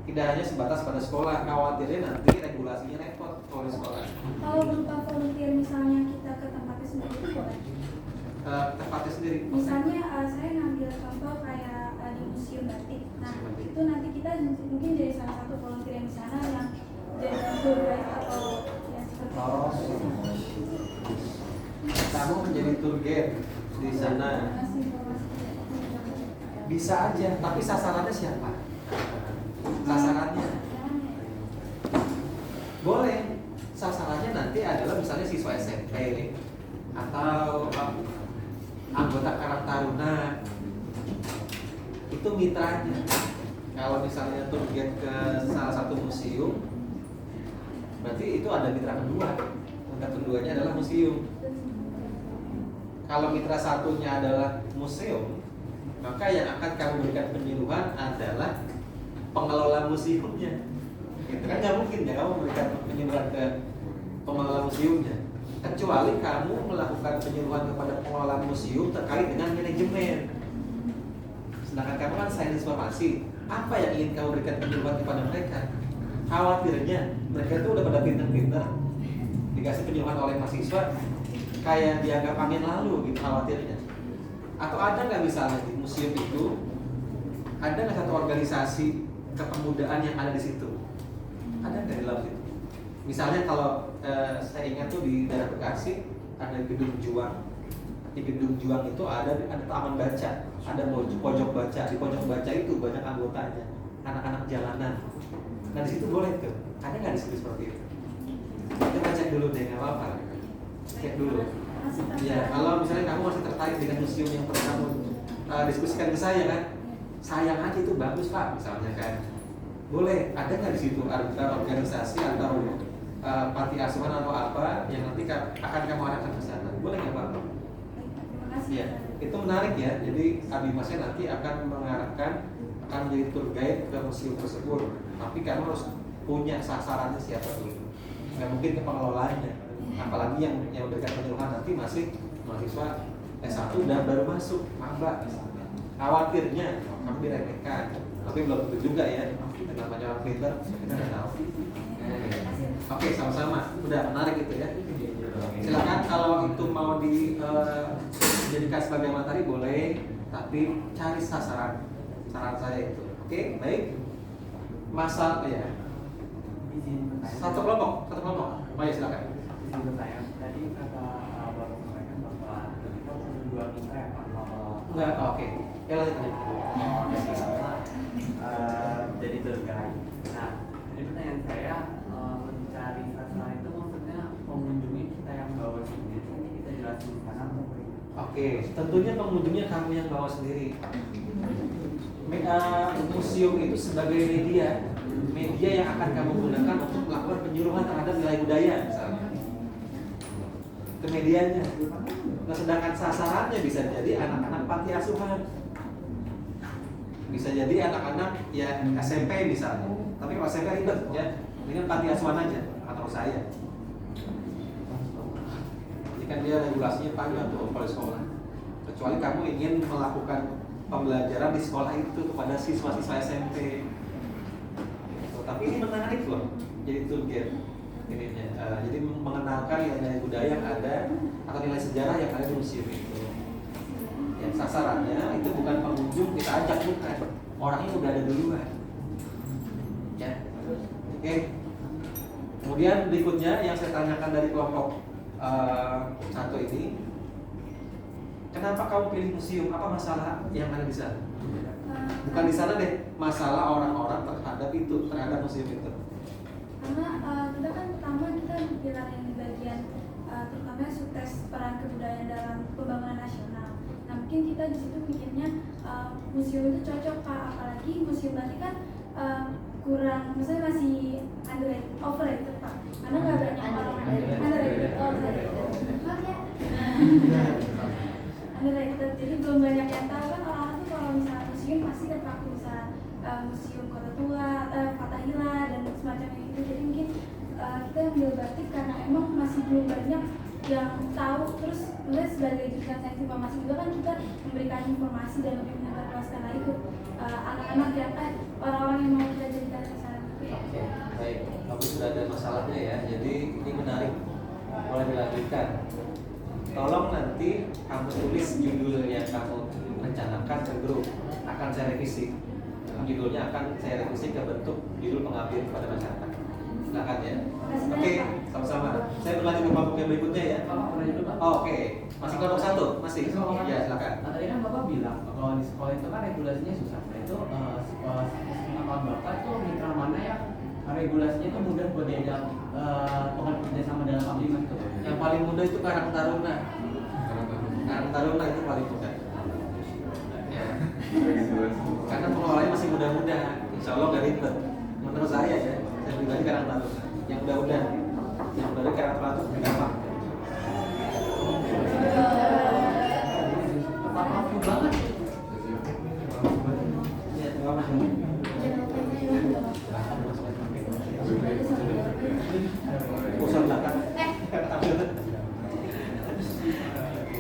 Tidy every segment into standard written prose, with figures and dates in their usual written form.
Tidak hanya sebatas pada sekolah, khawatirnya nanti regulasinya repot oleh sekolah. Kalau berupa volunteer misalnya kita ke tempatnya sendiri itu boleh? Tempatnya sendiri? Misalnya saya ngambil contoh kayak di museum batik. Nah itu nanti kita mungkin jadi salah satu volunteer yang di sana yang jadi tour guide atau yang seperti itu. Kamu menjadi tour guide di sana. Bisa aja, tapi sasarannya siapa? Sasarannya boleh, sasarannya nanti adalah misalnya siswa SMP atau anggota Karang Taruna, itu mitranya. Kalau misalnya tour guide ke salah satu museum, berarti itu ada mitra kedua. Mitra keduanya adalah museum. Kalau mitra satunya adalah museum, maka yang akan kamu berikan penyuluhan adalah pengelola museumnya. Itu kan nggak mungkin ya kamu memberikan penyuluhan ke pengelola museumnya, kecuali kamu melakukan penyuluhan kepada pengelola museum terkait dengan manajemen. Sedangkan kamu kan sains informasi, apa yang ingin kamu berikan penyuluhan kepada mereka? Khawatirnya mereka itu udah pada pinter-pinter, dikasih penyuluhan oleh mahasiswa kayak dianggap angin lalu gitu, khawatirnya. Atau ada nggak misalnya di museum itu ada nggak satu organisasi kepemudaan yang ada di situ? Ada nggak di dalam situ? Misalnya kalau saya ingat tuh di daerah Bekasi ada gedung Juang. Di gedung Juang itu ada taman baca, ada pojok baca. Di pojok baca itu banyak anggotanya, anak-anak jalanan. Nah di situ boleh tuh. Ada nggak di situ seperti itu? Kita cek dulu deh, nggak apa-apa. Cek dulu. Ya, kalau misalnya kamu masih tertarik dengan museum yang pernah kamu diskusikan ke saya kan, sayang aja itu bagus Pak, misalnya kan. Boleh, ada nggak di situ organisasi atau panti asuhan atau apa yang nanti akan kamu arahkan ke sana? Boleh nggak Pak? Ya, itu menarik ya. Jadi Abimasnya nanti akan mengarahkan, akan menjadi tour guide ke museum tersebut. Tapi kamu harus punya sasarannya siapa dulu. Nggak mungkin ke pengelolanya. Apalagi yang memberikan penyuluhan nanti masih mahasiswa S1 dan baru masuk maba. Khawatirnya kamu diremehkan, tapi belum tentu juga ya. Dengan banyak orang pintar kita nggak tahu. Oke, sama-sama. Udah menarik itu ya. Silakan kalau itu mau dijadikan sebagai materi boleh, tapi cari sasaran. Saran saya itu. Oke, baik. Masalah ya. Satu kelompok. Oh ya silakan. Bertanya, tadi kata Bapak sampaikan bahwa kita punya dua mitra ya Pak. Enggak, oke. Ya lanjut aja. Jadi tour guide. Nah, jadi pertanyaan saya mencari sasaran itu maksudnya pengunjungnya kita yang bawa sendiri, kita jelasin di sana atau bagaimana? Oke, tentunya pengunjungnya kamu yang bawa sendiri. Museum itu sebagai media yang akan kamu gunakan untuk melakukan penyuluhan terhadap nilai budaya misalnya. Ke medianya. Nah, sedangkan sasarannya bisa jadi anak-anak panti asuhan, bisa jadi anak-anak ya SMP misalnya. Tapi kalau SMP ribet ya, dengan panti asuhan aja atau saya. Jadi kan dia regulasinya panjang tuh oleh sekolah. Kecuali kamu ingin melakukan pembelajaran di sekolah itu kepada siswa-siswa SMP. Tapi ini menarik loh, jadi tour guide. Jadi mengenalkan nilai budaya yang ada atau nilai sejarah yang ada di museum itu. Yang sasarannya itu bukan pengunjung kita ajak, bukan. Orangnya udah ada duluan. Ya, oke. Kemudian berikutnya yang saya tanyakan dari kelompok satu ini, kenapa kamu pilih museum? Apa masalah yang ada di sana? Bukan di sana deh, masalah orang-orang terhadap museum itu. Karena kita kan pertama kita bilang yang di bagian terutama sukses peran kebudayaan dalam pembangunan nasional. Nah mungkin kita di situ mikirnya museum itu cocok Pak, apalagi museum batik kan kurang, maksudnya masih overrated Pak, karena nggak banyak orang underrated, jadi belum banyak yang tahu kan. Orang-orang tuh kalau misalnya museum pasti terpaku misalnya museum Kota Tua, Fathahillah dan semacamnya itu. Jadi mungkin kita ambil batik karena emang masih belum banyak yang tahu. Terus sebagai jurusan sains informasi juga kan kita memberikan informasi dan lebih menyebarluaskan lagi ke anak-anak yang orang-orang yang mau kita jadikan sasaran. Oke, baik. Kamu sudah ada masalahnya ya. Jadi ini menarik. Boleh dilanjutkan. Tolong nanti kamu tulis judul yang kamu rencanakan ke grup. Akan saya revisi. Judulnya akan saya revisi ke bentuk judul pengabdian kepada masyarakat. Silakan ya. Oke, sama-sama. Saya berlanjut ke kelompok yang berikutnya ya. Bapak pernah dulu Pak? Oh, oke. Masih kelompok 1? Masih? Ya, silakan. Nah, tadi kan Bapak bilang kalau di sekolah itu kan regulasinya susah. Nah itu apa Bapak tuh mitra mana yang regulasinya itu mudah buat diajak bekerja sama dalam Ablimas tuh? Yang paling mudah itu Karang Taruna. Karang Taruna itu paling mudah. Ya. Karena pengelolanya masih muda-muda. Insya Allah gak ribet. Menurut saya ya, saya pribadi Karang Taruna. Yang mudah-mudah, yang dari Karang Taruna itu gampang. Apa banget? Ya, terima kasih. Bosan belakang.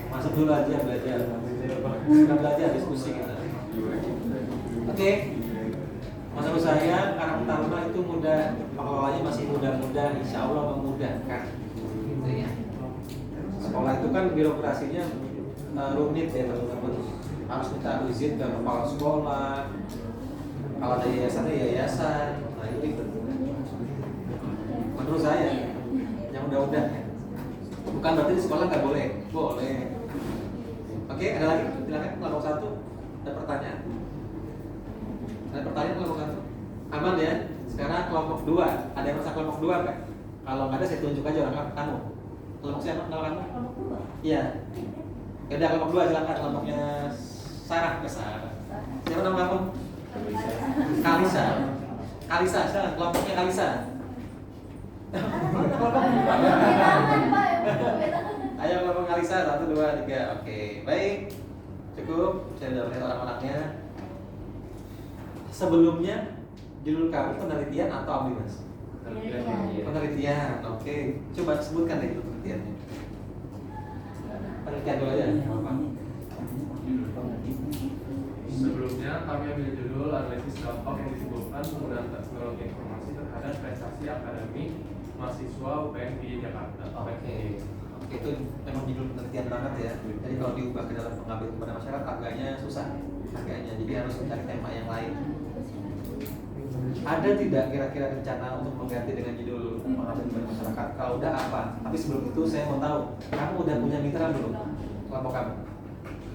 Masuk dulu aja belajar. Kita belajar diskusi kita. Oke. Menurut saya Karang Taruna itu mudah, pengelolanya masih muda-muda, insya Allah memudahkan. Gitu ya. Sekolah itu kan birokrasinya rumit ya teman-teman. Harus minta izin ke kepala sekolah. Kalau ada yayasan ya yayasan. Nah itu ribet. Menurut saya yang udah-udah. Bukan berarti di sekolah nggak boleh. Boleh. Oke, ada lagi? Silakan kelompok 1. Ada pertanyaan? Ada pertanyaan kelompok 1? Aman ya? Sekarang kelompok 2. Ada yang merasa kelompok 2 nggak? Kalau nggak ada saya tunjuk aja orang kamu. Kelompok siapa? Nama kamu? Kelompok 2. Iya. Ya udah kelompok 2 silakan. Kelompoknya Sarah. Siapa nama kamu? Kalisa. Kalisa, silakan kelompoknya Kalisa. Ayo kelompok Kalisa 1, 2, 3. Oke, baik. Cukup. Saya sudah melihat orang-orangnya. Sebelumnya judul kamu penelitian atau Ablimas? Penelitian. Oke. Coba sebutkan deh judul penelitiannya. Penelitian dulu aja. Sebelumnya kami ambil judul analisis dampak yang disebutkan penggunaan teknologi informasi terhadap prestasi akademik mahasiswa UPN di Jakarta. Oke, itu memang judul penelitian banget ya. Jadi kalau diubah ke dalam pengabdian kepada masyarakat agaknya susah, agaknya. Jadi harus mencari tema yang lain. Ada tidak kira-kira rencana untuk mengganti dengan judul pengabdian kepada masyarakat? Kalau udah apa? Tapi sebelum itu saya mau tahu, kamu udah punya mitra belum? Kelompok kamu?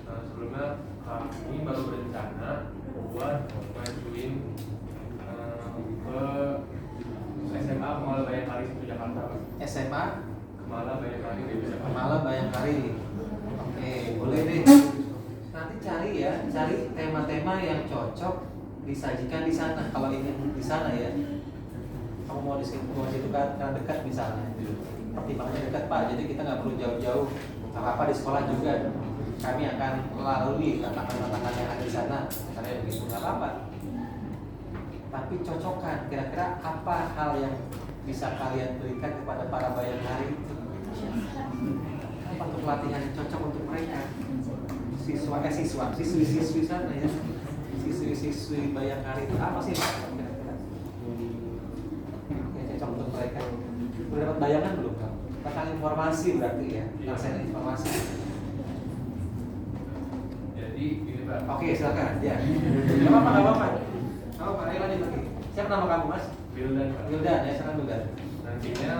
Nah, sebelumnya kami baru berencana buat majuin ke SMA Kemala Bayangkari di Jakarta. SMA Kemala Bayangkari di Jakarta. Kemala Bayangkari. Oke, boleh deh. Nanti cari ya, cari tema-tema yang cocok disajikan di sana. Kalau ingin di sana ya, kamu mau di situ kan karena dekat misalnya. Pertimbangannya dekat Pak, jadi kita nggak perlu jauh-jauh. Apa-apa di sekolah juga kami akan melalui tantangan-tantangan yang ada di sana. Misalnya begitu nggak apa-apa. Tapi cocokkan kira-kira apa hal yang bisa kalian berikan kepada para bayangkari itu. Apa untuk pelatihan yang cocok untuk mereka? Siswi-siswi sana ya. Siswi-siswi bayangkari itu apa sih kira-kira? Yang cocok untuk mereka. Udah dapat bayangan belum kamu? Tentang informasi berarti ya, tentang informasi. Jadi ini Pak. Oke, silakan. Ya. Gak apa-apa. Kalau Pak Ayo lanjut lagi. Siapa nama kamu Mas? Wildan Pak. Wildan, ya silakan Wildan. Nantinya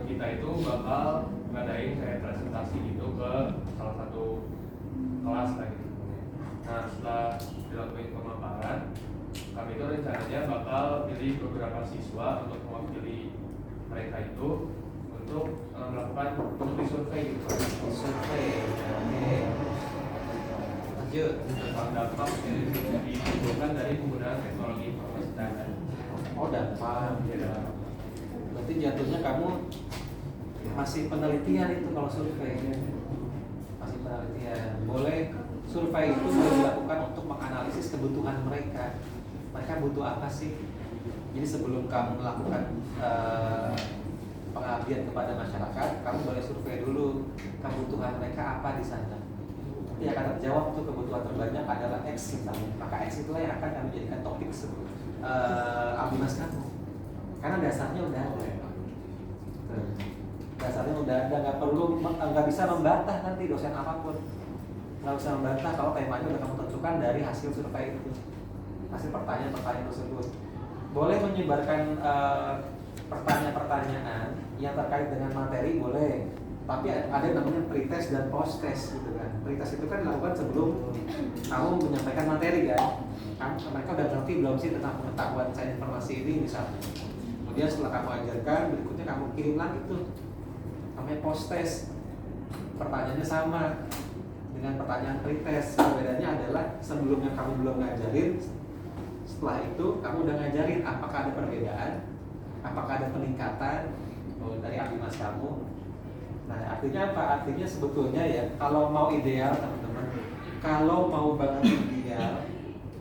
kita itu bakal ngadain kayak presentasi gitu ke salah satu kelas lah gitu. Nah setelah dilakukan pemaparan, kami itu rencananya bakal pilih beberapa siswa untuk mewakili mereka itu untuk melakukan studi survei gitu. Survei. Oke. Lanjut. Tentang dampak yang ditimbulkan dari penggunaan teknologi informasi data. Oh, dampak. Ya, Berarti jatuhnya kamu masih penelitian itu kalau survei. Masih penelitian. Boleh survei itu boleh dilakukan untuk menganalisis kebutuhan mereka. Mereka butuh apa sih? Jadi sebelum kamu melakukan pengabdian kepada masyarakat, kamu boleh survei dulu kebutuhan mereka apa di sana. nanti akan terjawab tuh kebutuhan terbanyak adalah X misalnya, maka X itulah yang akan kami jadikan topik Abimas kamu, karena dasarnya udah ada. Dasarnya udah ada, nggak bisa membantah nanti dosen apapun, nggak bisa membantah kalau temanya udah kamu tentukan dari hasil survei itu, hasil pertanyaan-pertanyaan tersebut. Boleh menyebarkan pertanyaan-pertanyaan yang terkait dengan materi boleh, tapi ada yang namanya pretest dan post test gitu kan. Pretest itu kan dilakukan sebelum kamu menyampaikan materi kan. Mereka udah ngerti belum sih tentang pengetahuan saya informasi ini misalnya. Kemudian setelah kamu ajarkan, berikutnya kamu kirim lagi tuh, namanya post test. Pertanyaannya sama dengan pertanyaan pretest. Bedanya adalah sebelumnya kamu belum ngajarin, setelah itu kamu udah ngajarin. Apakah ada perbedaan? Apakah ada peningkatan dari Abimas kamu? Nah, artinya apa? Artinya sebetulnya ya, kalau mau ideal teman-teman, kalau mau banget ideal,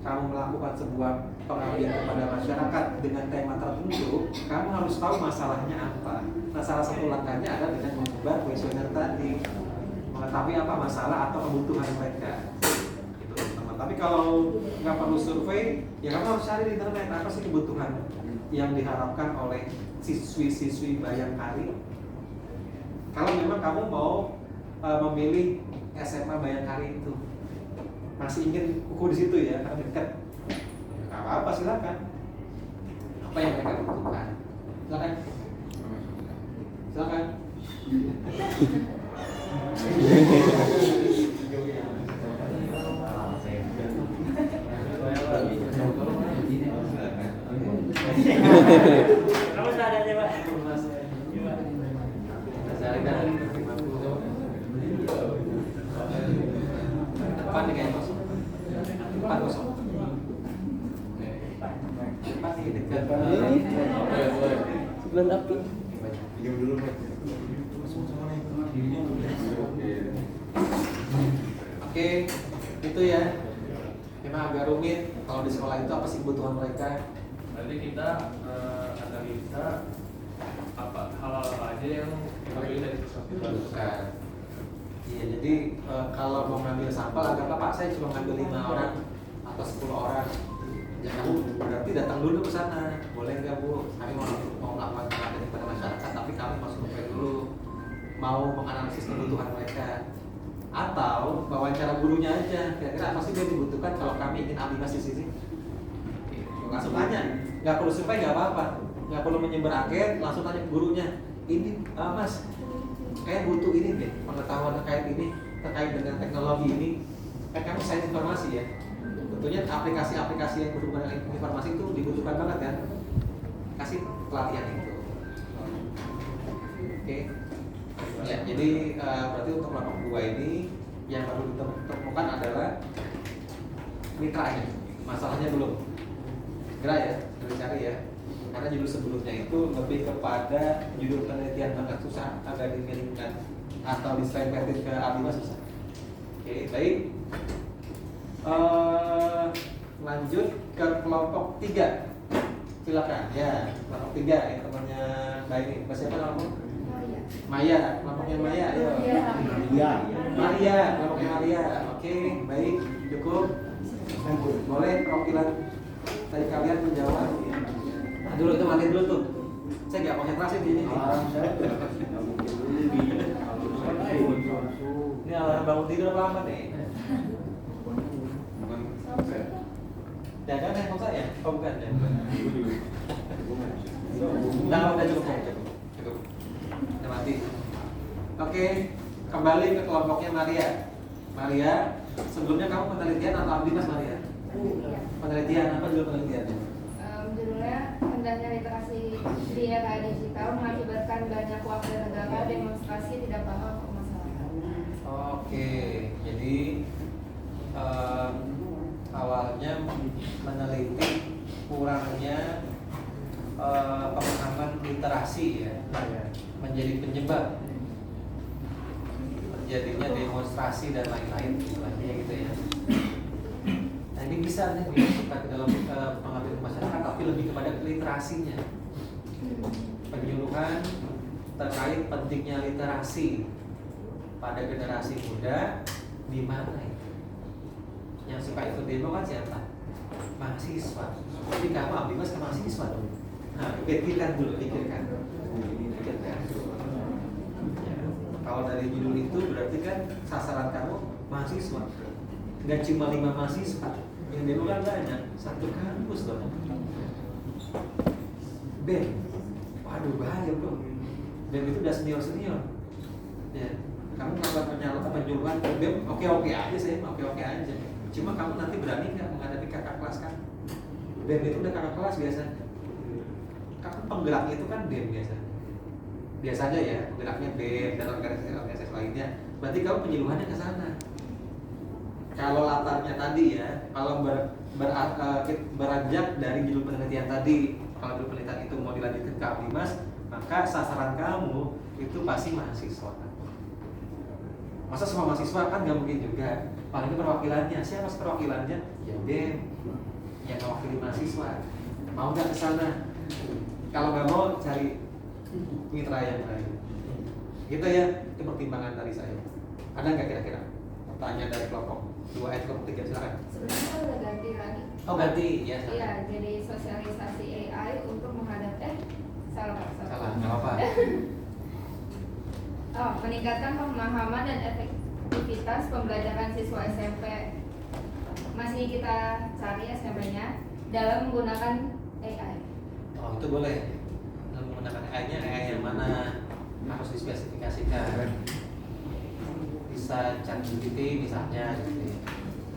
kamu melakukan sebuah pengabdian kepada masyarakat dengan tema tertentu, kamu harus tahu masalahnya apa. Nah, salah satu langkahnya adalah dengan mengubah kuesioner tadi, mengetahui apa masalah atau kebutuhan mereka. Gitu, teman. Tapi kalau nggak perlu survei, ya kamu harus cari di internet apa sih kebutuhan yang diharapkan oleh siswi-siswi Bayangkari. Kalau memang kamu mau memilih SMA Bayangkari itu, masih ingin kuku di situ ya, karena dekat, nggak apa-apa, silakan. Apa yang mereka butuhkan, silakan. Silakan. Kamu sadar ya, Pak? Depan nih kayaknya kosong. Depan kosong. Depan nih dekat. Sebelah api. Oke, itu ya. Memang agak rumit. Kalau di sekolah itu apa sih kebutuhan mereka? Nanti kita analisa apa hal-hal aja yang kita pilih dari sesuatu. Bukan. Iya, jadi kalau mau ngambil sampel, anggaplah Pak saya cuma ngambil 5 orang atau 10 orang. Ya kamu berarti datang dulu ke sana. Boleh nggak Bu? Kami mau melakukan pengabdian kepada masyarakat, tapi kami masuk survei dulu, mau menganalisis kebutuhan mereka. Atau wawancara gurunya aja. Kira-kira apa sih yang dibutuhkan kalau kami ingin Abimas di sini? Langsung tanya. Nggak perlu survei, nggak apa-apa. Nggak perlu menyebar angket, langsung tanya ke gurunya. Ini Mas, kayak butuh ini deh, pengetahuan terkait ini, terkait dengan teknologi ini. Kan kamu sains informasi ya. Tentunya aplikasi-aplikasi yang berhubungan dengan informasi itu dibutuhkan banget kan. Kasih pelatihan itu. Oke. Ya, jadi berarti untuk kelompok 2 ini yang perlu ditemukan adalah mitranya. Masalahnya belum. Segera ya, cari ya. Karena judul sebelumnya itu lebih kepada judul penelitian banget, susah agak dimiringkan atau diselepetin ke Abimas susah. Oke, baik. Lanjut ke kelompok 3. Silakan ya, kelompok 3 yang temannya Mbak ini. Mbak siapa namamu? Maya, kelompoknya Maya, ayo. Maria, kelompoknya Maria. Oke, baik, cukup. Boleh perwakilan dari kalian menjawab. Nah, dulu itu mati dulu tuh. Saya nggak konsentrasi di ini. Ini alarm bangun tidur apa apa nih? Jangan handphone saya? Oh bukan ya? Udah cukup. Udah mati. Oke, kembali ke kelompoknya Maria. Maria, sebelumnya kamu penelitian atau Abimas Maria? Penelitian, apa judul penelitiannya? Judulnya hendaknya literasi di era digital mengakibatkan banyak warga negara demonstrasi tidak paham permasalahan. Oke, jadi awalnya meneliti kurangnya pemahaman literasi ya, menjadi penyebab terjadinya demonstrasi dan lain-lain, istilahnya gitu ya. Nah ini bisa nih dimasukkan ke dalam pengambilan masyarakat, tapi lebih kepada literasinya, penyuluhan terkait pentingnya literasi pada generasi muda Di mana itu? Yang suka ikut demo kan siapa? Mahasiswa. Jadi kamu Abimas ke mahasiswa dong. Nah, pikirkan dulu, pikirkan. Ya. Kalau dari judul itu berarti kan sasaran kamu mahasiswa. Nggak cuma 5 mahasiswa. Yang demo kan banyak, satu kampus dong. BEM, waduh bahaya bro. BEM itu udah senior. Ya, kamu melakukan penyuluhan ke BEM, oke aja saya, oke aja. Cuma kamu nanti berani nggak menghadapi kakak kelas kan? BEM itu udah kakak kelas biasanya. Kamu penggeraknya itu kan BEM biasanya ya, penggeraknya BEM dan organisasi lainnya. Berarti kamu penyuluhannya ke sana. Kalau latarnya tadi ya, kalau beranjak dari judul penelitian tadi, kalau judul penelitian itu mau dilanjutkan ke Abimas, maka sasaran kamu itu pasti mahasiswa. Masa semua mahasiswa kan nggak mungkin juga. Paling perwakilannya, siapa perwakilannya? Ya BEM yang mewakili mahasiswa. Mau nggak ke sana? Kalau nggak mau, cari mitra yang lain. Gitu ya, itu pertimbangan dari saya. Ada nggak kira-kira pertanyaan dari kelompok 2 kelompok 3 silakan. Sebenarnya udah ganti lagi. Oh ganti ya. Iya, jadi sosialisasi AI untuk menghadapi salah. Nggak apa. Oh, meningkatkan pemahaman dan efektivitas pembelajaran siswa SMP. Masih kita cari SMP-nya dalam menggunakan AI. Oh itu boleh. Dalam menggunakan AI-nya, AI yang mana harus dispesifikasikan. Bisa ChatGPT misalnya, gitu ya.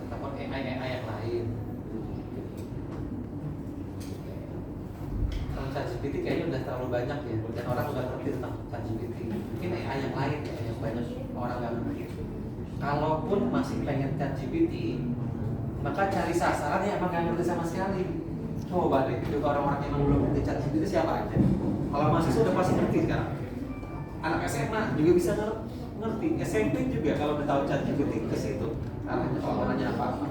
Ataupun AI yang lain. Kalau ChatGPT kayaknya udah terlalu banyak ya, dan orang udah ngerti tentang ChatGPT. Mungkin AI yang lain ya, yang banyak orang nggak ngerti. Kalaupun masih pengen ChatGPT, maka cari sasaran yang emang nggak ngerti sama sekali. Coba deh, itu orang-orang yang belum ngerti ChatGPT siapa aja. Kalau mahasiswa udah pasti ngerti sekarang. Anak SMA juga bisa ngerti. SMP juga kalau udah tahu ChatGPT ke situ. Arahnya kalau mau nanya apa-apa.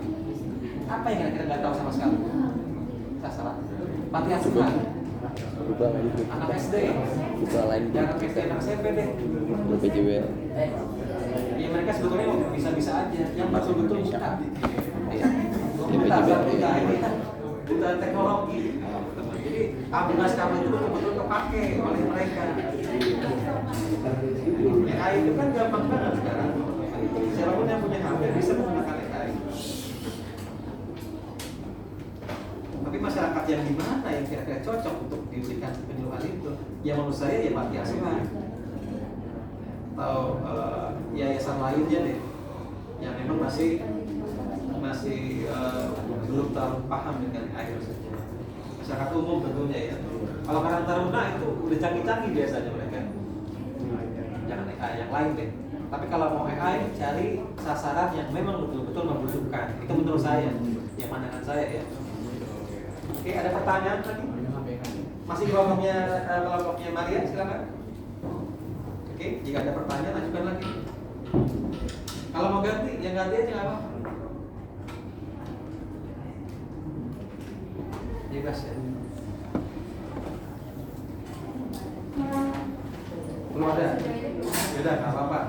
Apa yang kira-kira nggak tahu sama sekali? Sasaran. Panti asuhan. Anak SD. Jangan SD, anak SMP deh. PJWL. Ya mereka sebetulnya bisa-bisa aja. Yang betul-betul buka. Iya. Buta teknologi. Jadi Abimas kamu itu betul-betul kepake oleh mereka. AI itu kan gampang banget sekarang. Siapapun yang punya HP bisa menggunakan AI. Tapi masyarakat yang di mana yang kira-kira cocok untuk diberikan penyuluhan itu? Ya menurut saya ya panti asuhan atau yayasan lainnya deh, yang memang masih belum terlalu paham dengan AI tersebut. Masyarakat umum tentunya ya. Kalau Karang Taruna itu udah canggih-canggih biasanya mereka. Jangan AI yang lain deh. Tapi kalau mau AI, cari sasaran yang memang betul-betul membutuhkan. Itu menurut saya, yang pandangan saya ya. Oke, ada pertanyaan tadi? Masih kelompoknya Maria, silakan. Oke, jika ada pertanyaan ajukan lagi. Kalau mau ganti, yang ganti aja nggak apa-apa. Bebas ya. Belum ada? Yaudah, nggak apa-apa.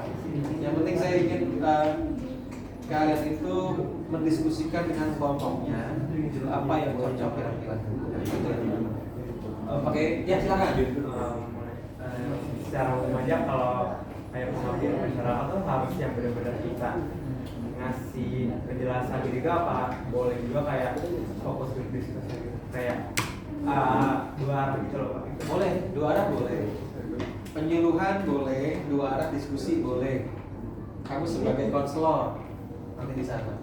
Yang penting saya ingin kalian itu mendiskusikan dengan kelompoknya apa yang cocok kira-kira. Oke, ya silakan. Secara umum aja kalau kayak pengambil masyarakat tuh harus yang benar-benar kita ngasih penjelasan juga apa boleh juga kayak fokus ke diskusi kayak dua arah gitu loh Pak. Boleh, dua arah boleh. Penyuluhan boleh, dua arah diskusi boleh. Kamu sebagai konselor nanti di sana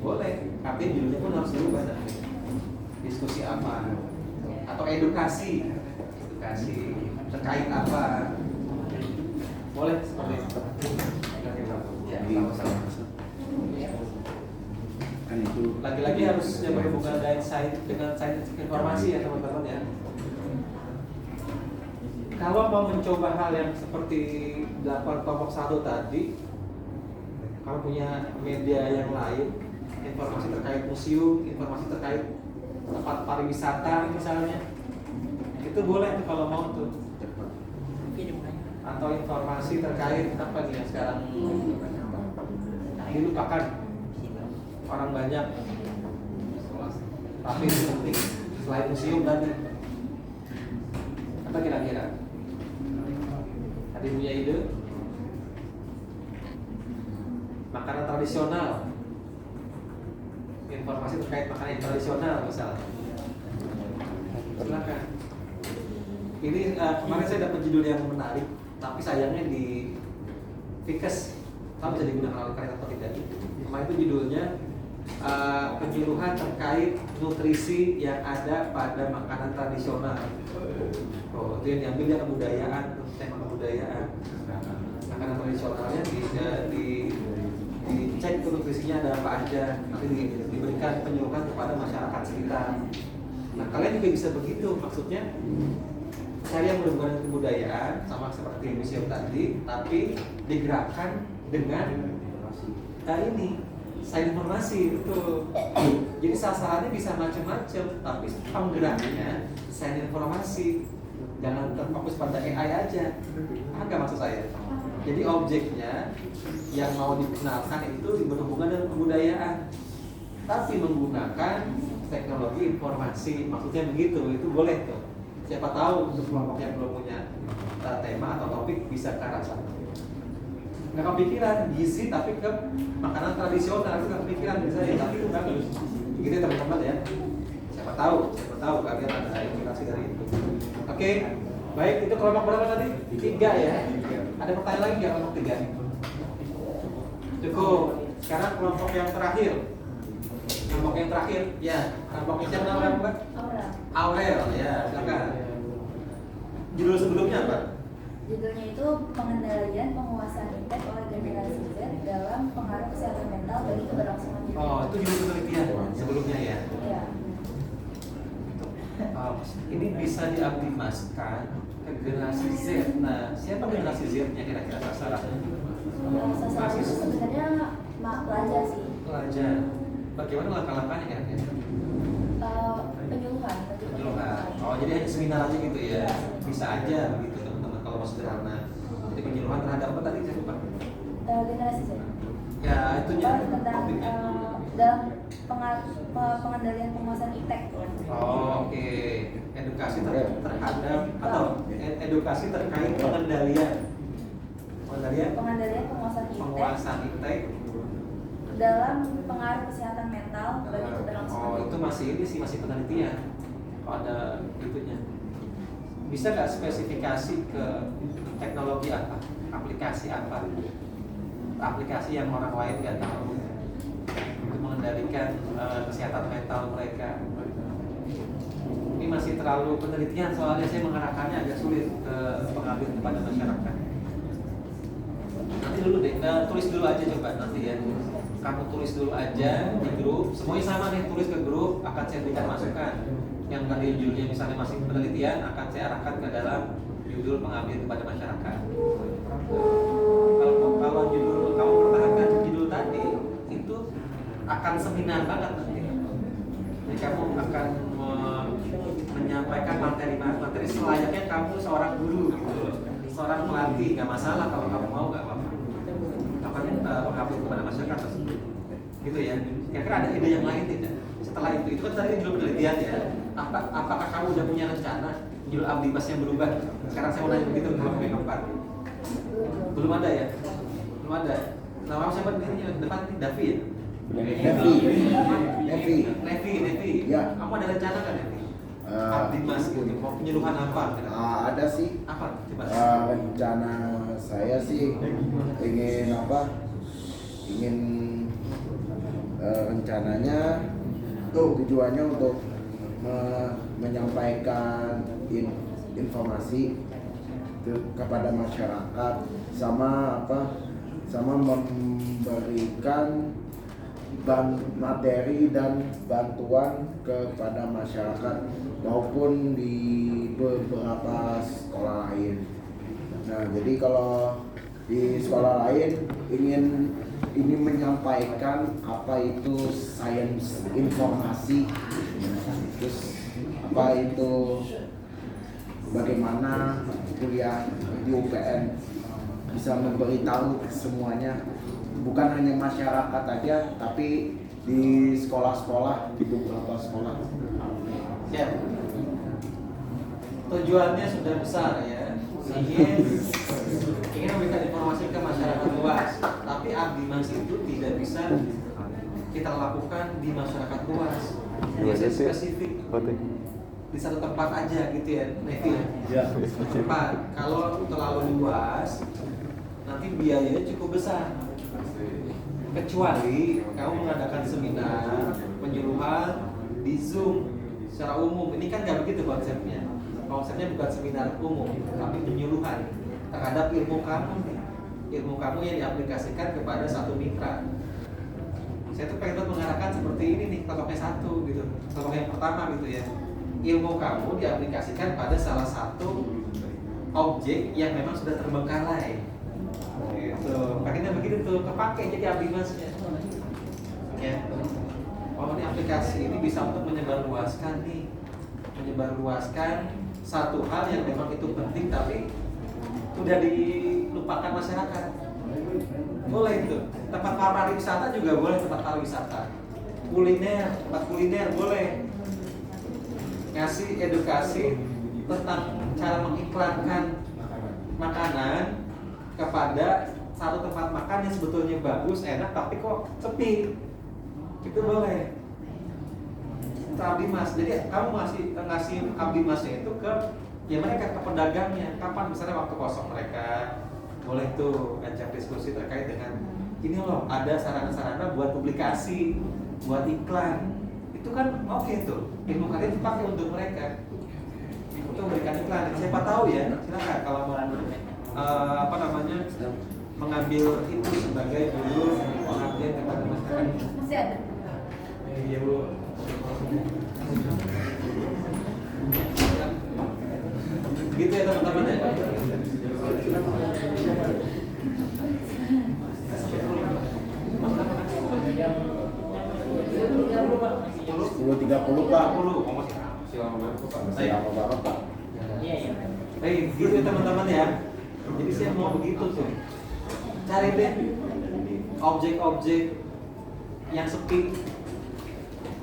boleh, tapi judulnya pun harus berubah nanti. Diskusi apa? Atau edukasi terkait apa? Boleh seperti itu. Ya, sama-sama. Lagi-lagi harusnya berhubungan dengan sains informasi ya teman-teman ya. Kalau mau mencoba hal yang seperti dilakukan kelompok 1 tadi, kamu punya media yang lain, informasi terkait museum, informasi terkait tempat pariwisata misalnya, itu boleh tuh kalau mau tuh. Atau informasi terkait apa nih yang sekarang dilupakan orang banyak. Tapi itu penting selain museum tadi. Apa kira-kira? Ada yang punya ide? Makanan tradisional, informasi terkait makanan yang tradisional misalnya. Silakan. Ini kemarin saya dapat judul yang menarik, tapi sayangnya di Fikes, tapi bisa digunakan oleh kalian atau tidak. Kemarin itu judulnya penyuluhan terkait nutrisi yang ada pada makanan tradisional. Oh, itu yang diambil dari kebudayaan, tema kebudayaan. Makanan tradisionalnya dicek itu nutrisinya ada apa aja, nanti diberikan penyuluhan kepada masyarakat sekitar. Nah, kalian juga bisa begitu, maksudnya cari yang berhubungan dengan kebudayaan sama seperti museum tadi, tapi digerakkan dengan ini sains informasi itu. Jadi sasarannya bisa macam-macam, tapi penggeraknya sains informasi. Jangan terfokus pada AI aja. Agak maksud saya. Jadi objeknya yang mau dikenalkan itu berhubungan dengan kebudayaan, tapi menggunakan teknologi informasi. Maksudnya begitu, itu boleh tuh. Siapa tahu untuk kelompok yang belum punya tema atau topik bisa ke arah sana. Nggak kepikiran gizi tapi ke makanan tradisional itu nggak kepikiran bisa ya, tapi itu bagus. Gitu ya teman-teman ya. Siapa tahu kalian ada inspirasi dari itu. Oke, baik, itu kelompok berapa tadi? 3 ya. Ada pertanyaan lagi nggak kelompok 3? Cukup. Sekarang kelompok yang terakhir. Kelompok yang terakhir, ya. Kelompoknya siapa namanya Mbak? Aurel, ya. Silakan. Judul sebelumnya apa? Judulnya itu pengendalian penguasaan iptek oleh generasi Z dalam pengaruh kesehatan mental bagi keberlangsungan hidup. Oh, itu judul penelitian sebelumnya ya. Iya. Ini bisa dioptimaskan ke generasi Z. Nah, siapa generasi Z-nya kira-kira sasarannya? Sasaran itu sebenarnya pelajar sih. Pelajar. Bagaimana langkah-langkahnya kira-kira? Penyuluhan. Oh, jadi hanya seminar aja gitu ya? Bisa aja begitu teman-teman kalau mau sederhana. Jadi penyuluhan terhadap apa tadi saya lupa? Generasi Z. Ya, itunya. Tentang dalam pengendalian penguasaan iptek. Oh, oke. Edukasi terhadap atau edukasi terkait pengendalian penguasaan iptek dalam pengaruh kesehatan mental bagi keberlangsungan. Oh, itu masih penelitian. Kalau ada itunya. Bisa nggak spesifikasi ke teknologi apa, aplikasi apa, aplikasi yang orang lain nggak tahu untuk mengendalikan kesehatan mental mereka. Ini masih terlalu penelitian soalnya saya mengarahkannya agak sulit ke pengambil kepada masyarakat. Nanti dulu deh, tulis dulu aja coba nanti ya. Kamu tulis dulu aja di grup, semuanya sama nih, tulis ke grup, akan saya berikan masukan. Yang tadi judulnya misalnya masih penelitian, akan saya arahkan ke dalam judul pengambil kepada masyarakat. Kalau judul kamu pertahankan judul tadi, itu akan seminar banget nanti. Jadi kamu akan menyampaikan materi selayaknya kamu seorang guru gitu, seorang pelatih, nggak masalah kalau kamu mau, nggak apa-apa. Mengambil kepada masyarakat tersebut, gitu ya. Kira-kira ada ide yang lain tidak? Setelah itu kan tadi judul penelitian ya. Apakah kamu udah punya rencana judul Abdibas yang berubah? Sekarang saya mau nanya begitu kelompok yang keempat. Belum ada ya? Belum ada. Nama siapa ini depan ini Davi ya? Nevi. Ya. Kamu ada rencana kan Nevi? Abdibas gitu. Mau penyuluhan apa? Ada sih. Apa? Coba. Rencana saya sih ingin rencananya tujuannya untuk menyampaikan informasi kepada masyarakat sama memberikan materi dan bantuan kepada masyarakat maupun di beberapa sekolah lain. Nah, jadi kalau di sekolah lain ini menyampaikan apa itu sains informasi, terus apa itu bagaimana kuliah di UPN bisa memberitahu semuanya bukan hanya masyarakat aja, tapi di sekolah-sekolah, di beberapa sekolah. Ya. Tujuannya sudah besar ya, ingin memberikan informasi ke masyarakat luas. Tapi abdi mas itu tidak bisa kita lakukan di masyarakat luas. Biasanya spesifik di satu tempat aja gitu ya, Nevi. Ya. Tempat. Kalau terlalu luas, nanti biayanya cukup besar. Kecuali kamu mengadakan seminar penyuluhan di Zoom secara umum. Ini kan nggak begitu konsepnya. Konsepnya bukan seminar umum, tapi penyuluhan terhadap ilmu kamu nih. Ilmu kamu yang diaplikasikan kepada satu mitra. Saya tuh pengen mengarahkan seperti ini nih, kelompoknya satu gitu. Kelompok yang pertama gitu ya. Ilmu kamu diaplikasikan pada salah satu objek yang memang sudah terbengkalai. Gitu. Pakainya begitu tuh, kepake jadi abdi masnya. Ya. Oh, ini aplikasi ini bisa untuk menyebarluaskan nih. Menyebarluaskan satu hal yang memang itu penting tapi sudah dilupakan masyarakat. Boleh itu. Tempat pariwisata juga boleh, tempat pariwisata. Kuliner, tempat kuliner boleh. Ngasih edukasi tentang cara mengiklankan makanan kepada satu tempat makan yang sebetulnya bagus, enak, tapi kok sepi. Itu boleh. Itu abdi mas. Jadi kamu ngasih abdi masnya itu ke ya mereka, ke pedagangnya. Kapan misalnya waktu kosong mereka boleh tuh ajak diskusi terkait dengan ini loh, ada sarana-sarana buat publikasi, buat iklan. Itu kan oke tuh. Ilmu kalian dipakai untuk mereka. Untuk memberikan iklan. Siapa tahu ya, silakan kalau mau mengambil itu sebagai dulu pengabdian kepada masyarakat. Masih ada. Iya Bu. Gitu ya teman-teman ya. Sepuluh 30 Pak. Masih lama banget Pak. Gitu ya teman-teman ya. Jadi saya mau begitu tuh. Cari deh objek-objek yang sepi.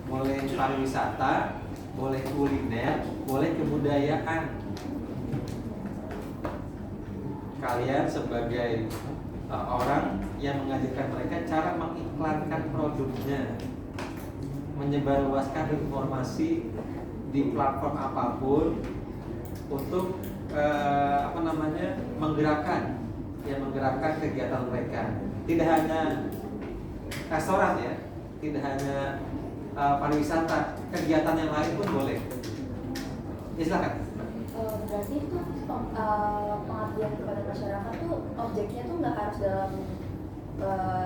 Boleh pariwisata, boleh kuliner, boleh kebudayaan. Kalian sebagai orang yang mengajarkan mereka cara mengiklankan produknya, menyebarluaskan informasi di platform apapun untuk menggerakkan kegiatan mereka. Tidak hanya restoran ya, tidak hanya pariwisata, kegiatan yang lain pun boleh. Ya silakan. Berarti itu pengabdian kepada masyarakat tuh objeknya tuh nggak harus dalam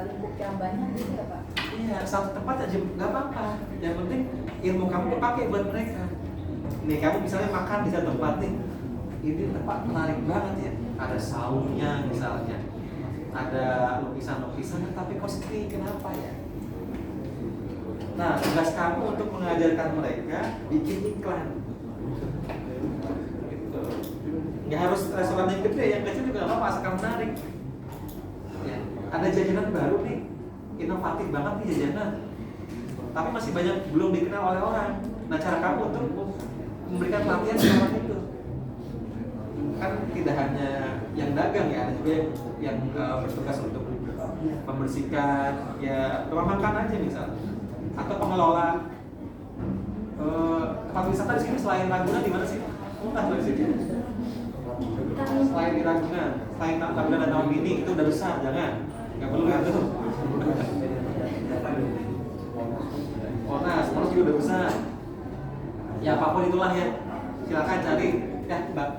lingkup yang banyak gitu ya Pak? Iya, satu tempat aja nggak apa-apa. Yang penting ilmu kamu dipakai buat mereka. Nih kamu misalnya makan di satu tempat nih, ini tempat menarik banget ya. Ada saungnya misalnya, ada lukisan-lukisan, tapi kok sepi, kenapa ya? Nah, tugas kamu untuk mengajarkan mereka bikin iklan. Gitu. Nggak harus restoran yang gede, yang kecil juga nggak apa-apa, asalkan menarik. Ya, ada jajanan baru nih, inovatif banget nih jajanan, tapi masih banyak belum dikenal oleh orang. Nah, cara kamu untuk memberikan pelatihan ke orang itu, kan tidak hanya yang dagang ya, ada juga yang bertugas untuk membersihkan ya rumah makan aja misalnya, atau pengelola tempat wisata di sini. Selain Ragunan di mana sih? Entah di sini. Selain di Ragunan, selain Ragunan dan Tawangmini itu udah besar, jangan, nggak perlu itu. Monas, Monas juga udah besar. Ya apapun itulah ya, silakan cari ya Mbak.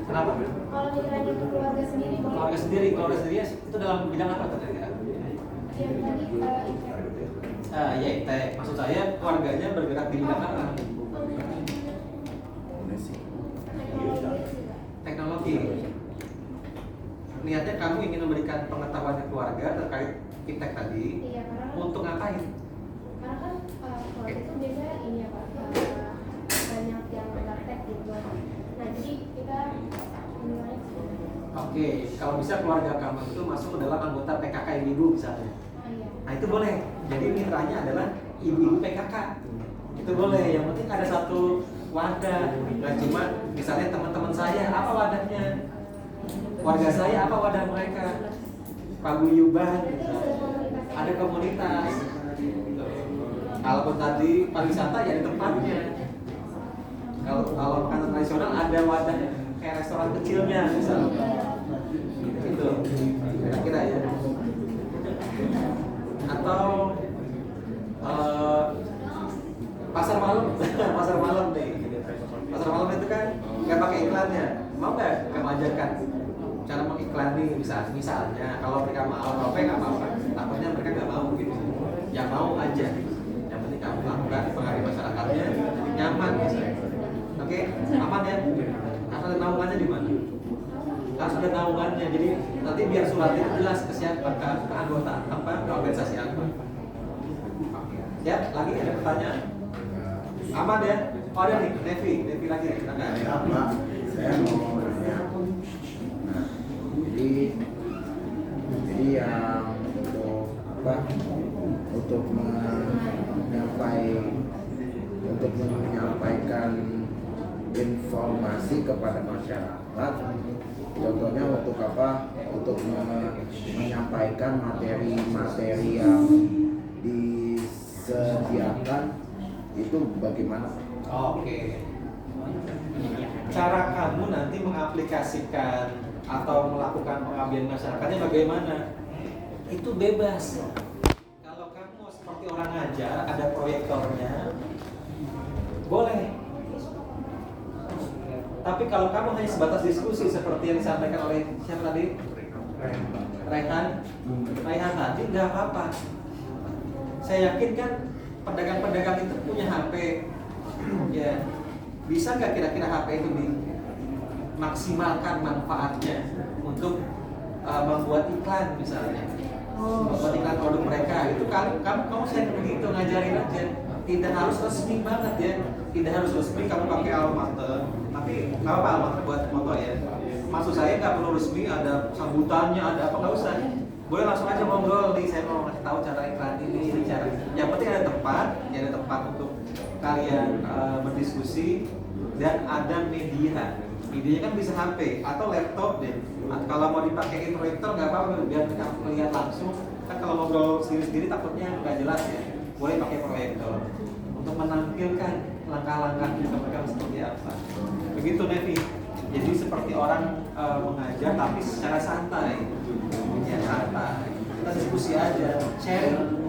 Kenapa? Kalau mitranya itu keluarga sendiri, Keluarga sendiri ya, itu dalam bidang apa tadi? yang tadi Ya ITEK. Maksud saya keluarganya bergerak di bidang apa? Teknologi. Niatnya kamu ingin memberikan pengetahuan ke keluarga terkait ITEK tadi. iya, karena Untuk ngapain? karena kan keluarga itu biasanya ini ya Pak, banyak yang praktek gitu. Nah jadi kita menilai Oke. Oke, kalau bisa keluarga kamu itu masuk ke dalam anggota PKK ibu misalnya. Nah itu boleh. Jadi mitranya adalah ibu-ibu PKK. Itu boleh. Yang penting ada satu wadah. Nggak cuma misalnya teman-teman saya apa wadahnya, warga saya apa wadah mereka, paguyuban, ada komunitas. Kalaupun tadi pariwisata ya di tempatnya. Kalau makanan tradisional ada wadah kayak restoran kecilnya misalnya. Itu kira-kira ya. Atau pasar malam, pasar malam nih. Pasar malam itu kan nggak pakai iklannya. Mau nggak kamu ajarkan cara mengiklani misalnya kalau mereka mau nggak apa-apa. Takutnya mereka nggak mau gitu. Yang mau aja. Yang penting kamu lakukan pengaruh masyarakatnya nyaman misalnya. Oke, aman ya? Harus ada naungannya di mana? Harus ada naungannya. Jadi nanti biar suratnya itu jelas ke siapa, ke anggota apa, ke organisasi apa. Ya, lagi ada pertanyaan? Aman ya? Oh ada nih, Nevi lagi. Ada. Ya, Pak, saya mau nanya. Nah, jadi yang untuk apa? Untuk menyampaikan informasi kepada masyarakat. Contohnya untuk apa? Untuk menyampaikan materi-materi yang disediakan itu bagaimana? Oke. Cara kamu nanti mengaplikasikan atau melakukan pengabdian masyarakatnya bagaimana? Itu bebas. Kalau kamu seperti orang ngajar, ada proyektornya, boleh. Tapi kalau kamu hanya sebatas diskusi seperti yang disampaikan oleh siapa tadi? Raihan tadi, nggak apa-apa. Saya yakin kan pedagang-pedagang itu punya HP. Ya, bisa nggak kira-kira HP itu dimaksimalkan manfaatnya untuk membuat iklan misalnya, membuat iklan produk mereka. Itu kamu saya begitu ngajarin aja. Tidak harus resmi banget ya, tidak harus resmi kamu pakai almater, tapi nggak apa almater buat foto ya. Maksud saya nggak perlu resmi, ada sambutannya, ada apa, nggak usah. Boleh langsung aja ngobrol nih, saya mau ngasih tahu cara iklan ini cara. Yang penting ada tempat untuk kalian berdiskusi dan ada media. Medianya kan bisa HP atau laptop deh. Kalau mau dipakein proyektor nggak apa-apa, biar kita melihat langsung. Kan kalau ngobrol sendiri-sendiri takutnya nggak jelas ya. Boleh pakai proyektor untuk menampilkan langkah-langkah mereka seperti apa. Begitu Nevi. Jadi seperti orang mengajar tapi secara santai. Ya santai. Kita diskusi aja, sharing.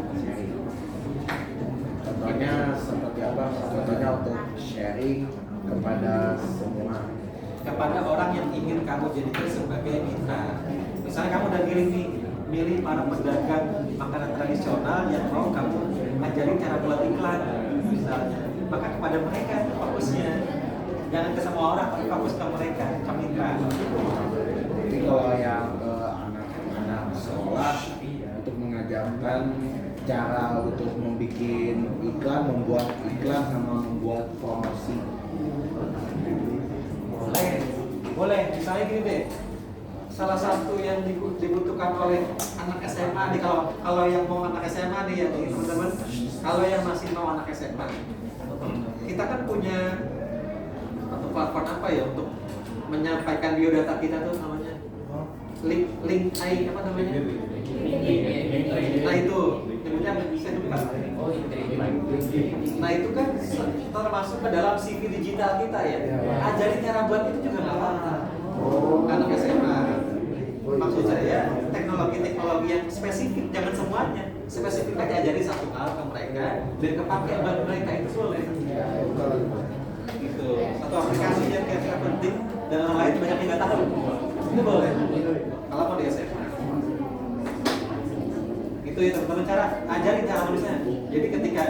Contohnya seperti apa? Contohnya untuk sharing kepada semua. Kepada orang yang ingin kamu jadikan sebagai mitra. Misalnya kamu udah milih para pedagang makanan tradisional yang mau kamu ajarin cara buat iklan misalnya, maka kepada mereka fokusnya, jangan ke semua orang tapi fokus ke mereka, ke mitra. Jadi kalau yang ke anak-anak sekolah untuk mengajarkan cara untuk membuat iklan sama membuat promosi. Boleh. Misalnya gini deh, salah satu yang dibutuhkan oleh anak SMA nih, kalau yang mau anak SMA nih ya teman-teman, kalau yang masih mau anak SMA, kita kan punya satu platform apa ya untuk menyampaikan biodata kita tuh namanya link apa namanya? Nah itu nyebutnya bisa juga. Nah itu kan termasuk ke dalam CV digital kita ya. Ajarin cara buat itu juga nggak apa-apa. Anak SMA. Maksud saya teknologi yang spesifik, jangan semuanya. Spesifik aja ajarin satu hal ke mereka dan kepake buat mereka, itu boleh. Gitu. Satu aplikasi yang kira-kira penting dan orang lain banyak yang nggak tahu. Itu boleh. Kalau mau di SMA. Itu ya teman-teman, cara ajarin cara nulisnya. Jadi ketika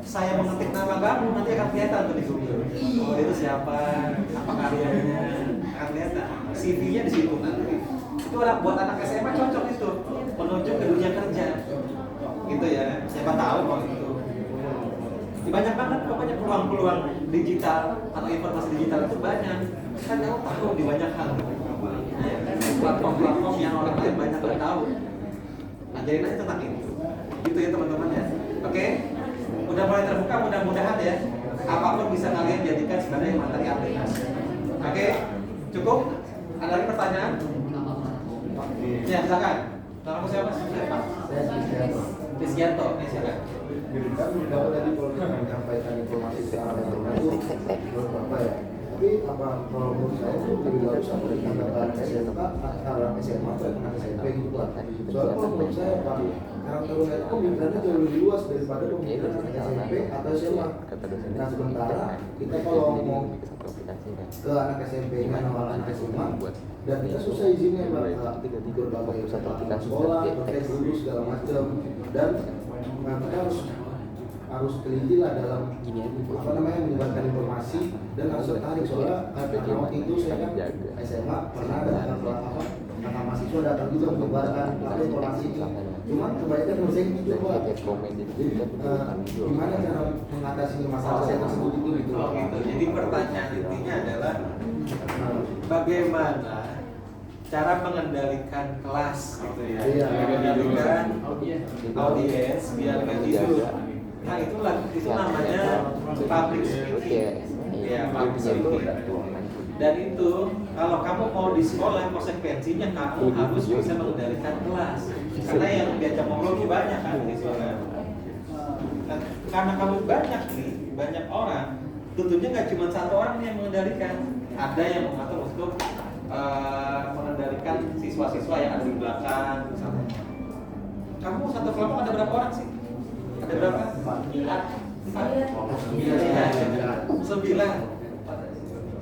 saya mengetik nama kamu nanti akan kelihatan tuh di Google. Oh itu siapa, apa karyanya, akan kelihatan. CV-nya di situ nanti. Itu buat anak SMA cocok itu, penunjuk ke dunia kerja. Gitu ya. Siapa tahu kalau itu. Banyak banget pokoknya peluang-peluang digital atau informasi digital itu banyak. Kan kamu tahu di banyak hal. Ya. platform-platform yang orang lain banyak nggak tahu. Ajarin aja tentang itu. Gitu ya teman-teman ya. Oke? Udah mulai terbuka, mudah-mudahan ya. Apapun bisa kalian jadikan sebagai materi aplikasi. Oke? Cukup? Ada lagi pertanyaan? Ya, silakan. Nama siapa? Rizgianto. Silakan. Kan kalau tadi kalau kita menyampaikan informasi ke arah itu menurut Bapak ya, tapi apa kalau menurut saya itu lebih bagus antara SMK antara SMA atau anak SMP gitu Pak. Soalnya kalau menurut saya Pak, Karang Taruna itu pemikirannya jauh lebih luas daripada pemikiran anak SMP atau SMA. Nah sementara kita kalau mau ke anak SMP atau anak SMA dan kita susah izinnya Pak, berbagai sekolah, berbagai guru segala macam, dan kita harus teliti lah dalam menyebarkan informasi dan harus tertarik soalnya karena waktu itu saya kan SMA pernah ada anak mahasiswa datang juga menyebarkan informasi itu, cuman kebanyakan menurut saya gitu Pak. Jadi gimana cara mengatasi masalah saya tersebut itu gitu. Oh gitu. Jadi pertanyaan intinya adalah bagaimana cara mengendalikan kelas gitu ya. Iya. Mengendalikan audiens biar nggak tidur. Nah itu namanya public speaking. Ya, public speaking. Dan itu kalau kamu mau di sekolah konsekuensinya kamu harus bisa mengendalikan kelas. Karena yang diajak ngobrol itu banyak kan di sekolah. Karena kamu banyak nih, banyak orang, tentunya nggak cuma satu orang yang mengendalikan. Ada yang mengatur untuk mengendalikan siswa-siswa yang ada di belakang misalnya. Kamu satu kelompok ada berapa orang sih? Ada berapa? 9.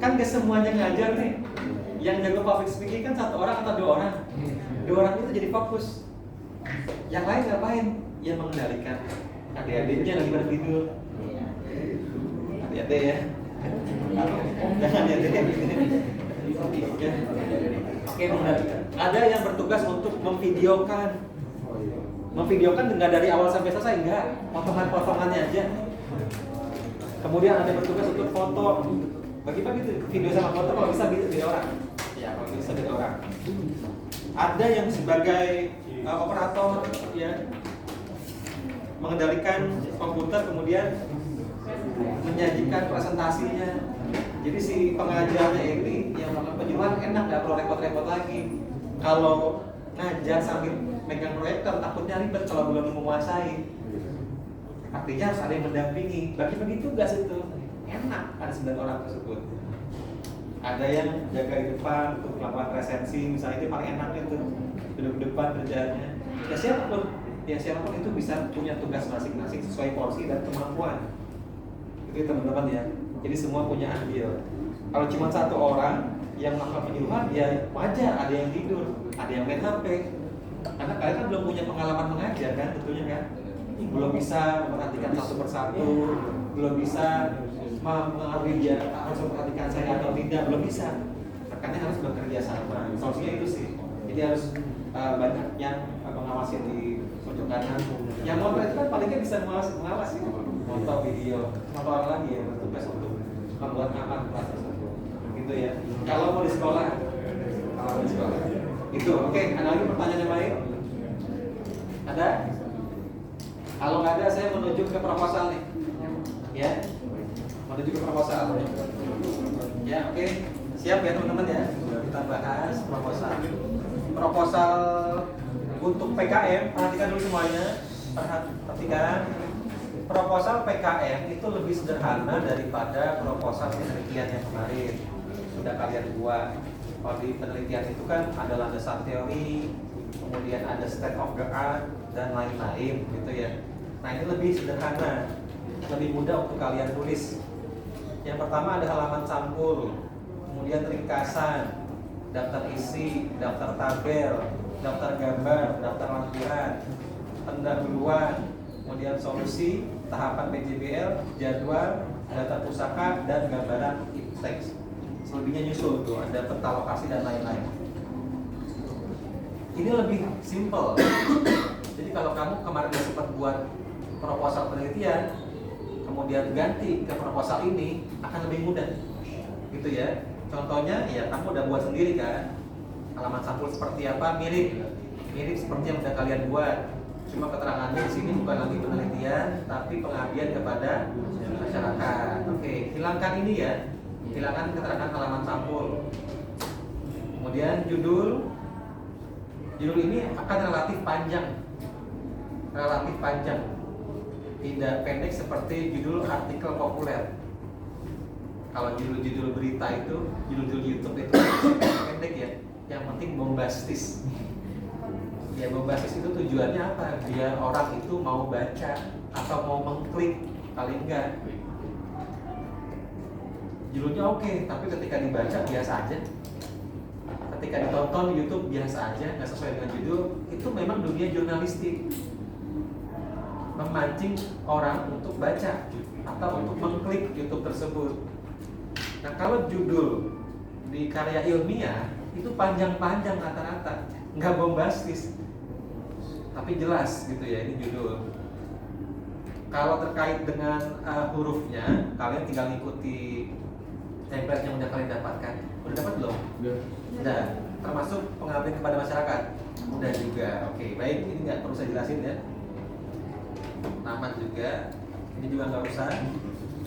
Kan gak semuanya ngajar nih. Yang jago public speaking kan 1 orang atau 2 orang. 2 orang itu jadi fokus. Yang lain ngapain? Yang mengendalikan. Adik-adiknya lagi pada tidur. Hati-hati ya. Jangan ya deh. Oke, mengendalikan. Ada yang bertugas untuk memvideokan. Memvideokan nggak dari awal sampai selesai, enggak, potongan-potongannya aja. Kemudian ada bertugas untuk foto, bagi-bagi tuh video sama foto kalau bisa video orang. Ya, kalau bisa video orang. Ada yang sebagai operator, ya, mengendalikan komputer, kemudian menyajikan presentasinya. Jadi si pengajarnya ini yang melakukan penyuluhan enak, nggak perlu repot-repot lagi. Kalau ngajar sambil megang proyektor takutnya ribet kalau belum menguasai. Artinya harus ada yang mendampingi. Bagi-bagi tugas itu enak ada 9 orang tersebut. Ada yang jaga di depan untuk melakukan presensi, misalnya itu paling enak itu duduk di depan kerjaannya. Ya siapapun itu bisa punya tugas masing-masing sesuai porsi dan kemampuan. Itu teman-teman ya. Jadi semua punya andil. Kalau cuma 1 orang yang melakukan penyuluhan, ya wajar ada yang tidur, ada yang main HP. Karena kalian kan belum punya pengalaman mengajar kan, tentunya kan. Belum bisa memperhatikan satu persatu, belum bisa mengerti dia harus memperhatikan saya atau tidak, belum bisa. Makanya harus bekerja sama. Solusinya itu sih. Jadi harus banyak yang mengawasi di pojok kanan. Yang motor itu kan palingnya bisa mengawasi foto, video, atau orang lagi yang bertugas untuk membuat aman kelas tersebut. Gitu ya. Kalau mau di sekolah, itu oke. Ada lagi pertanyaan yang lain? Ada? Kalau nggak ada, saya menuju ke proposal nih. Ya, menuju ke proposal. Ya, oke. Siap ya teman-teman ya. Kita bahas proposal. Proposal untuk PKM. Perhatikan dulu semuanya. Perhatikan. Proposal PKM itu lebih sederhana daripada proposal penelitian yang kemarin sudah kalian buat. Kalau di penelitian itu kan ada landasan teori, kemudian ada state of the art dan lain-lain gitu ya. Nah ini lebih sederhana, lebih mudah untuk kalian tulis. Yang pertama ada halaman sampul, kemudian ringkasan, daftar isi, daftar tabel, daftar gambar, daftar lampiran, pendahuluan, kemudian solusi, tahapan PJBL, jadwal, data pusaka, dan gambaran teks. Selebihnya nyusul tuh, ada peta lokasi dan lain-lain. Ini lebih simple. Jadi kalau kamu kemarin udah sempat buat proposal penelitian, kemudian ganti ke proposal ini, akan lebih mudah. Gitu ya. Contohnya, ya kamu udah buat sendiri kan, Halaman sampul seperti apa? Mirip seperti yang udah kalian buat. Cuma keterangannya di sini bukan lagi penelitian, tapi pengabdian kepada masyarakat. Oke, hilangkan ini ya. Hilangkan keterangan halaman sampul. Kemudian judul ini akan relatif panjang. Tidak pendek seperti judul artikel populer. Kalau judul berita itu, judul YouTube itu pendek ya. Yang penting bombastis. Ya bombastis itu tujuannya apa? Biar orang itu mau baca atau mau mengklik, paling enggak. Judulnya oke, tapi ketika dibaca biasa aja. Ketika ditonton di YouTube biasa aja, nggak sesuai dengan judul. Itu memang dunia jurnalistik, memancing orang untuk baca atau untuk mengklik YouTube tersebut. Nah kalau judul di karya ilmiah itu panjang-panjang rata-rata, nggak bombastis, tapi jelas gitu ya ini judul. Kalau terkait dengan hurufnya, kalian tinggal ngikuti template yang udah kalian dapatkan. Udah dapat belum? Udah. Termasuk pengabdian kepada masyarakat. Udah juga. Oke, baik. Ini nggak perlu saya jelasin ya. Nama juga. Ini juga nggak usah.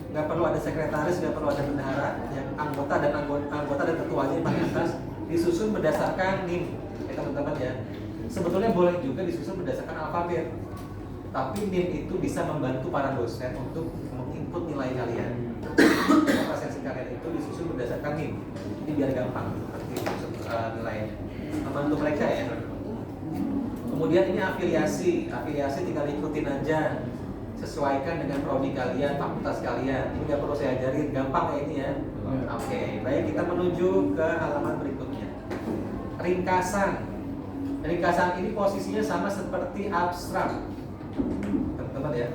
Nggak perlu ada sekretaris, nggak perlu ada bendahara. Yang anggota dan ketuanya yang paling atas disusun berdasarkan NIM. Ya teman-teman ya. Sebetulnya boleh juga disusun berdasarkan alfabet. Tapi NIM itu bisa membantu para dosen untuk menginput nilai kalian. Presensi kalian itu disusun berdasarkan NIM. Ini biar gampang nanti nilainya. Membantu mereka ya. Kemudian ini afiliasi tinggal ikutin aja. Sesuaikan dengan prodi kalian, fakultas kalian. Ini nggak perlu saya ajarin, gampang ya ini ya. Oke, baik kita menuju ke halaman berikutnya. Ringkasan ini posisinya sama seperti abstrak. Teman-teman ya,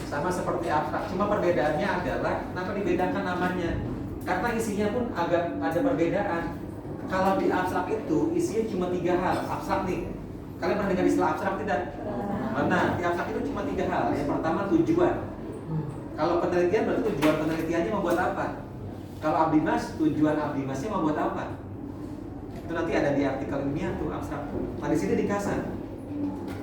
sama seperti abstrak, cuma perbedaannya adalah kenapa dibedakan namanya, karena isinya pun agak ada perbedaan. Kalau di abstrak itu isinya cuma 3 hal. Abstrak nih, kalian pernah dengar istilah abstrak tidak? Nah, di abstrak itu cuma 3 hal. Yang pertama tujuan. Kalau penelitian berarti tujuan penelitiannya mau buat apa? Kalau abdimas, tujuan abdimasnya mau buat apa? Itu nanti ada di artikel ilmiah tuh abstrak. Nah di sini ringkasan.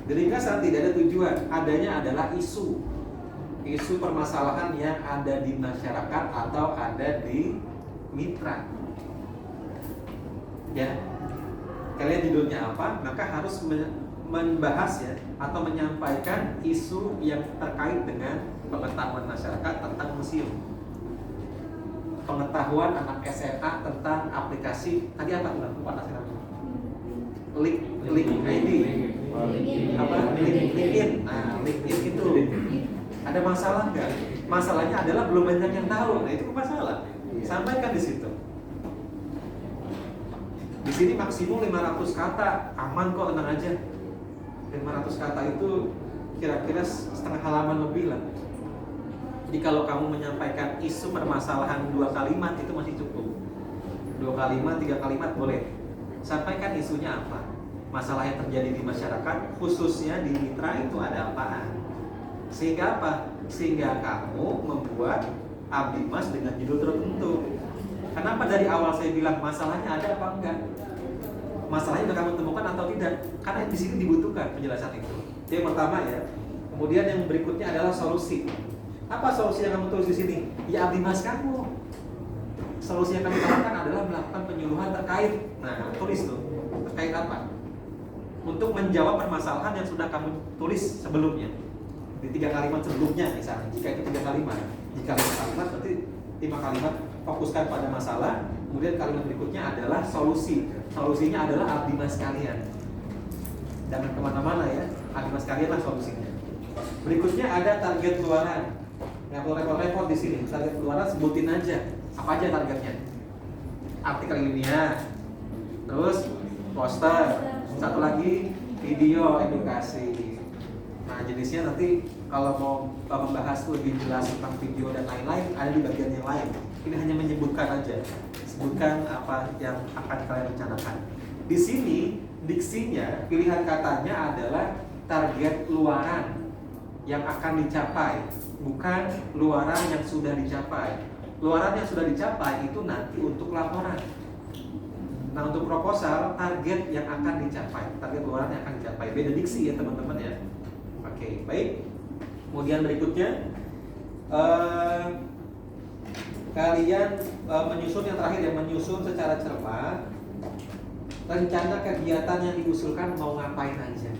Di ringkasan tidak ada tujuan, adanya adalah isu permasalahan yang ada di masyarakat atau ada di mitra. Ya, kalian judulnya apa, maka harus membahas ya atau menyampaikan isu yang terkait dengan pengetahuan masyarakat tentang museum, pengetahuan anak SMA tentang aplikasi tadi apa tuh lupa namanya, link ID apa LinkedIn. Nah, LinkedIn itu ada masalah nggak? Masalahnya adalah belum banyak yang tahu. Nah itu masalah. Sampaikan di situ. Di sini maksimum 500 kata, aman kok, tenang aja. 500 kata itu kira-kira setengah halaman lebih lah. Jadi kalau kamu menyampaikan isu permasalahan 2 kalimat itu masih cukup. 2 kalimat, 3 kalimat boleh. Sampaikan isunya apa? Masalah yang terjadi di masyarakat, khususnya di mitra itu ada apaan? Sehingga apa? Sehingga kamu membuat abdimas dengan judul tertentu. Kenapa dari awal saya bilang masalahnya ada apa enggak? Masalahnya sudah kamu temukan atau tidak? Karena di sini dibutuhkan penjelasan itu. Itu yang pertama ya. Kemudian yang berikutnya adalah solusi. Apa solusi yang kamu tulis di sini? Ya abdimas kamu. Solusi yang kami lakukan adalah melakukan penyuluhan terkait. Nah, tulis tuh. Terkait apa? Untuk menjawab permasalahan yang sudah kamu tulis sebelumnya. Di 3 kalimat sebelumnya misalnya. Jika itu 3 kalimat. Jika 5 kalimat berarti 5 kalimat fokuskan pada masalah. Kemudian kalimat berikutnya adalah solusi. Solusinya adalah abdimas kalian. Jangan kemana-mana ya. Abdimas kalian lah solusinya. Berikutnya ada target keluaran. Nggak perlu repot-repot di sini. Target keluaran sebutin aja. Apa aja targetnya? Artikel ilmiah. Terus poster. Satu lagi video edukasi. Nah jenisnya nanti kalau mau membahas lebih jelas tentang video dan lain-lain ada di bagian yang lain. Ini hanya menyebutkan aja, sebutkan apa yang akan kalian rencanakan. Di sini diksinya, pilihan katanya adalah target luaran yang akan dicapai, bukan luaran yang sudah dicapai. Luaran yang sudah dicapai itu nanti untuk laporan. Nah untuk proposal, target yang akan dicapai, target pengeluaran yang akan dicapai. Beda diksi ya teman-teman ya. Oke, baik. Kemudian berikutnya, kalian menyusun yang terakhir ya, menyusun secara cermat rencana kegiatan yang diusulkan mau ngapain aja.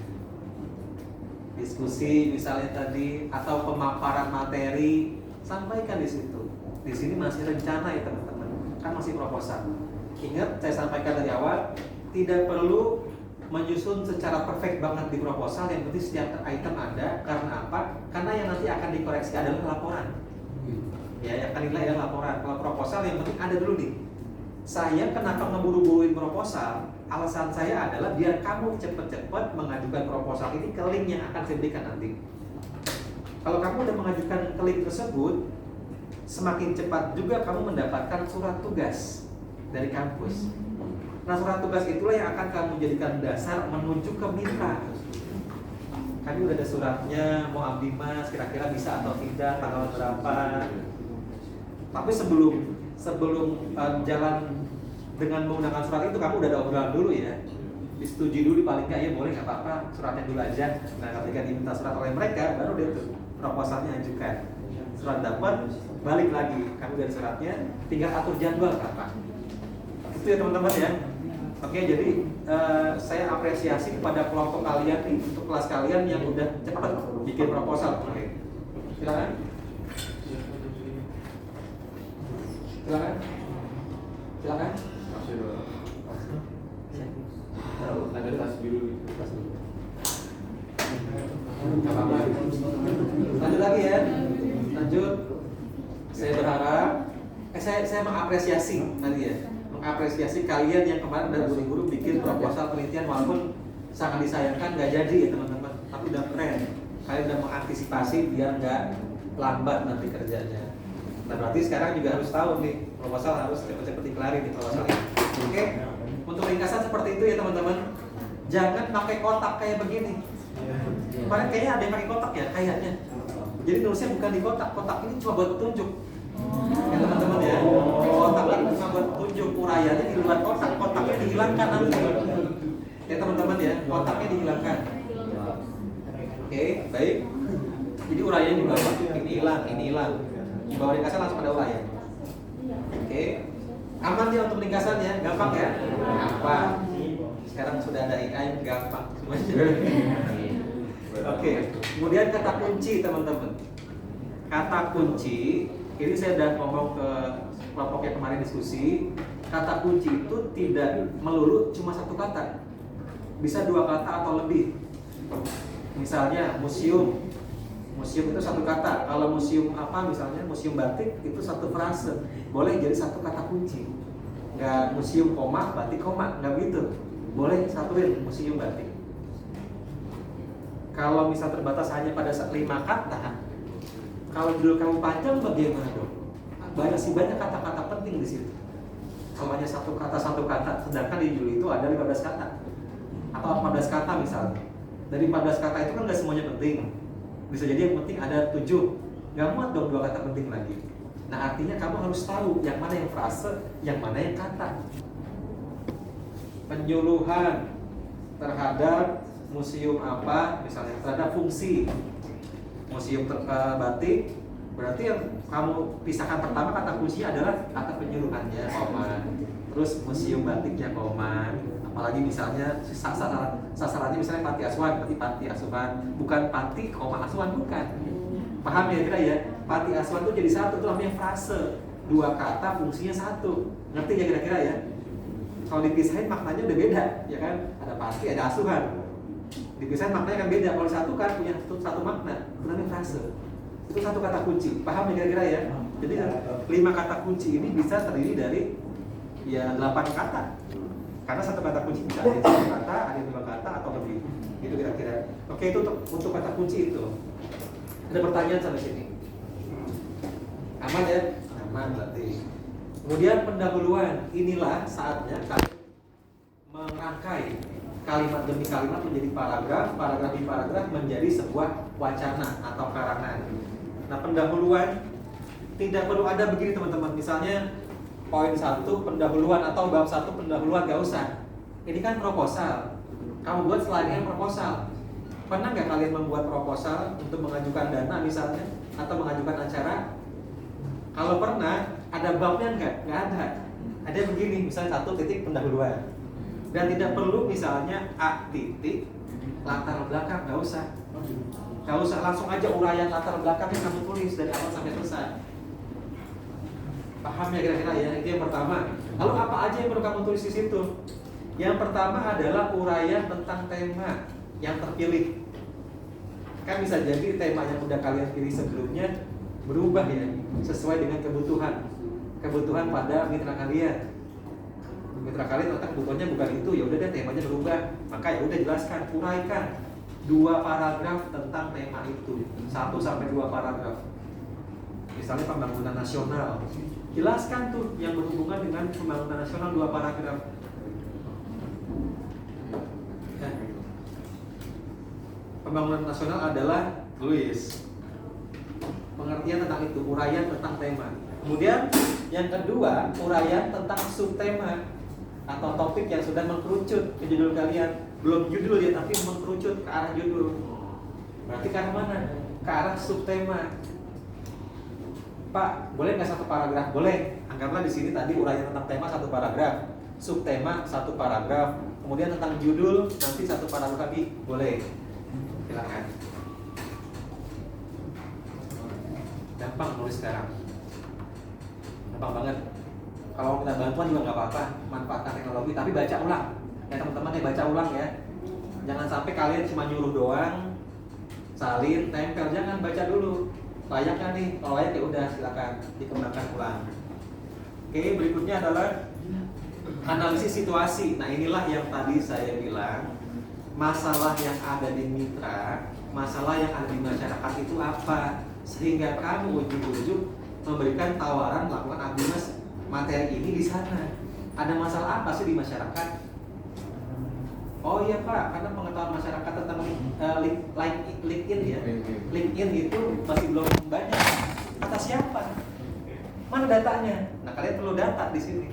Diskusi misalnya tadi atau pemaparan materi, sampaikan di situ. Di sini masih rencana ya teman-teman, kan masih proposal. Ingat saya sampaikan dari awal, tidak perlu menyusun secara perfect banget di proposal. Yang penting setiap item ada. Karena apa? Karena yang nanti akan dikoreksi adalah laporan. Ya, yang akan dinilai adalah laporan. Kalau proposal yang penting ada dulu nih. Saya kenapa ngeburu-buruin proposal? Alasan saya adalah biar kamu cepet-cepet mengajukan proposal ini ke link yang akan saya berikan nanti. Kalau kamu udah mengajukan ke link tersebut, semakin cepat juga kamu mendapatkan surat tugas dari kampus. Nah surat tugas itulah yang akan kamu jadikan dasar menuju ke mitra. Kami udah ada suratnya, mau abdi mas, kira-kira bisa atau tidak, tanggal berapa. Tapi sebelum jalan dengan menggunakan surat itu, kamu udah ada obrolan dulu ya. Disetujui dulu paling nggak, ya boleh nggak apa-apa, suratnya dulu aja. Nah ketika diminta surat oleh mereka, baru dia tuh proposalnya ajukan. Surat dapat, balik lagi, kamu dari suratnya, tinggal atur jadwal kapan. Itu ya teman-teman ya. Oke, jadi saya apresiasi kepada kelompok kalian nih, untuk kelas kalian yang udah cepat bikin proposal. Oke, silakan. Silakan. Silakan. Ada tas biru. Lanjut lagi ya. Lanjut. Saya berharap saya mengapresiasi tadi ya. Mengapresiasi kalian yang kemarin dari guru-guru bikin proposal penelitian, walaupun sangat disayangkan nggak jadi ya teman-teman. Tapi udah keren. Kalian udah mengantisipasi biar nggak lambat nanti kerjanya. Nah berarti sekarang juga harus tahu nih, proposal harus cepet-cepet dikelarin nih proposal ini. Oke, untuk ringkasan seperti itu ya teman-teman. Jangan pakai kotak kayak begini. Kemarin kayaknya ada yang pakai kotak ya, kayaknya. Jadi nulisnya bukan di kotak, kotak ini cuma buat petunjuk. Ya teman-teman ya, kotak ini cuma buat petunjuk, uraiannya di luar kotak, kotaknya dihilangkan nanti. Ya teman-teman ya, kotaknya dihilangkan. Oke, baik. Jadi uraiannya di bawah, ini hilang, ini hilang. Di bawah ringkasan langsung ada uraian. Oke, aman ya untuk ringkasannya, gampang ya? Gampang. Sekarang sudah ada AI, gampang semuanya. Oke, kemudian kata kunci teman-teman. Kata kunci, ini saya udah ngomong ke kelompok yang kemarin diskusi. Kata kunci itu tidak melulu cuma satu kata, bisa dua kata atau lebih. Misalnya museum, museum itu satu kata. Kalau museum apa, misalnya museum batik itu satu frase, boleh jadi satu kata kunci. Nggak museum koma, batik koma, nggak begitu. Boleh satuin museum batik. Kalau misal terbatas hanya pada 5 kata, kalau judul kamu panjang bagaimana dong? Banyak kata-kata penting di situ. Kalau hanya satu kata, sedangkan di judul itu ada 15 kata atau 14 kata misalnya. Dari 14 kata itu kan nggak semuanya penting. Bisa jadi yang penting ada 7, nggak muat dong 2 kata penting lagi. Nah artinya kamu harus tahu yang mana yang frase, yang mana yang kata. Penyuluhan terhadap museum apa, misalnya terhadap fungsi museum batik, berarti yang kamu pisahkan pertama kata kuncinya adalah kata penyuluhannya, koma. Terus museum batiknya, koma. Apalagi misalnya sasarannya misalnya panti asuhan, berarti panti asuhan, bukan panti koma asuhan, bukan. Paham ya kira ya? Panti asuhan itu jadi satu, itu namanya frase. 2 kata fungsinya 1. Ngerti ya kira-kira ya? Kalau dipisahin maknanya udah beda, ya kan? Ada panti, ada asuhan. Dipisahin maknanya kan beda. Kalau satu kan punya satu makna, itu namanya frase. Itu satu kata kunci. Paham ya kira-kira ya? Jadi 5 kata kunci ini bisa terdiri dari ya 8 kata. Karena satu kata kunci bisa ada 1 kata, ada 5 kata atau lebih. Itu kira-kira. Oke, itu untuk kata kunci itu. Ada pertanyaan sampai sini? Aman ya? Aman berarti. Kemudian pendahuluan, inilah saatnya kalian merangkai kalimat demi kalimat menjadi paragraf, paragraf demi paragraf menjadi sebuah wacana atau karangan. Nah pendahuluan tidak perlu ada begini teman-teman. Misalnya poin 1 pendahuluan atau bab 1 pendahuluan, gak usah. Ini kan proposal. Kamu buat slide-nya proposal. Pernah nggak kalian membuat proposal untuk mengajukan dana misalnya atau mengajukan acara? Kalau pernah, ada babnya nggak? Nggak ada. Ada begini, misalnya 1 titik pendahuluan. Dan tidak perlu misalnya A titik latar belakang, nggak usah. Nggak usah, langsung aja uraian latar belakangnya kamu tulis dari awal sampai selesai. Paham ya kira-kira ya? Itu yang pertama. Lalu apa aja yang perlu kamu tulis di situ? Yang pertama adalah uraian tentang tema yang terpilih. Kan bisa jadi tema yang udah kalian pilih sebelumnya berubah ya, sesuai dengan kebutuhan pada mitra kalian. Mitra kalian ternyata kebutuhannya bukan itu, ya udah deh temanya berubah. Maka ya udah jelaskan, uraikan 2 paragraf tentang tema itu, 1 sampai 2 paragraf. Misalnya pembangunan nasional, jelaskan tuh yang berhubungan dengan pembangunan nasional 2 paragraf. Pembangunan nasional adalah tulis pengertian tentang itu, uraian tentang tema. Kemudian yang kedua, uraian tentang subtema atau topik yang sudah mengkerucut ke judul kalian. Belum judul ya, tapi mengkerucut ke arah judul. Berarti ke arah mana? Ke arah subtema. Pak, boleh nggak 1 paragraf? Boleh. Anggaplah di sini tadi uraian tentang tema 1 paragraf, subtema 1 paragraf, kemudian tentang judul nanti 1 paragraf lagi, boleh. Silakan. Gampang nulis sekarang. Gampang banget. Kalau minta bantuan juga nggak apa-apa, manfaatkan teknologi, tapi baca ulang. Ya teman-teman ya, baca ulang ya. Jangan sampai kalian cuma nyuruh doang, salin, tempel, jangan, baca dulu. Layak kan nih? Kalau layak ya udah silakan dikembangkan ulang. Oke, berikutnya adalah analisis situasi. Nah inilah yang tadi saya bilang, masalah yang ada di mitra, masalah yang ada di masyarakat itu apa, sehingga kamu ujung-ujung memberikan tawaran melakukan Agrimas materi ini di sana. Ada masalah apa sih di masyarakat? Oh iya Pak, karena pengetahuan masyarakat tentang LinkedIn ya, LinkedIn itu masih belum banyak. Kata siapa? Mana datanya? Nah kalian perlu data di sini.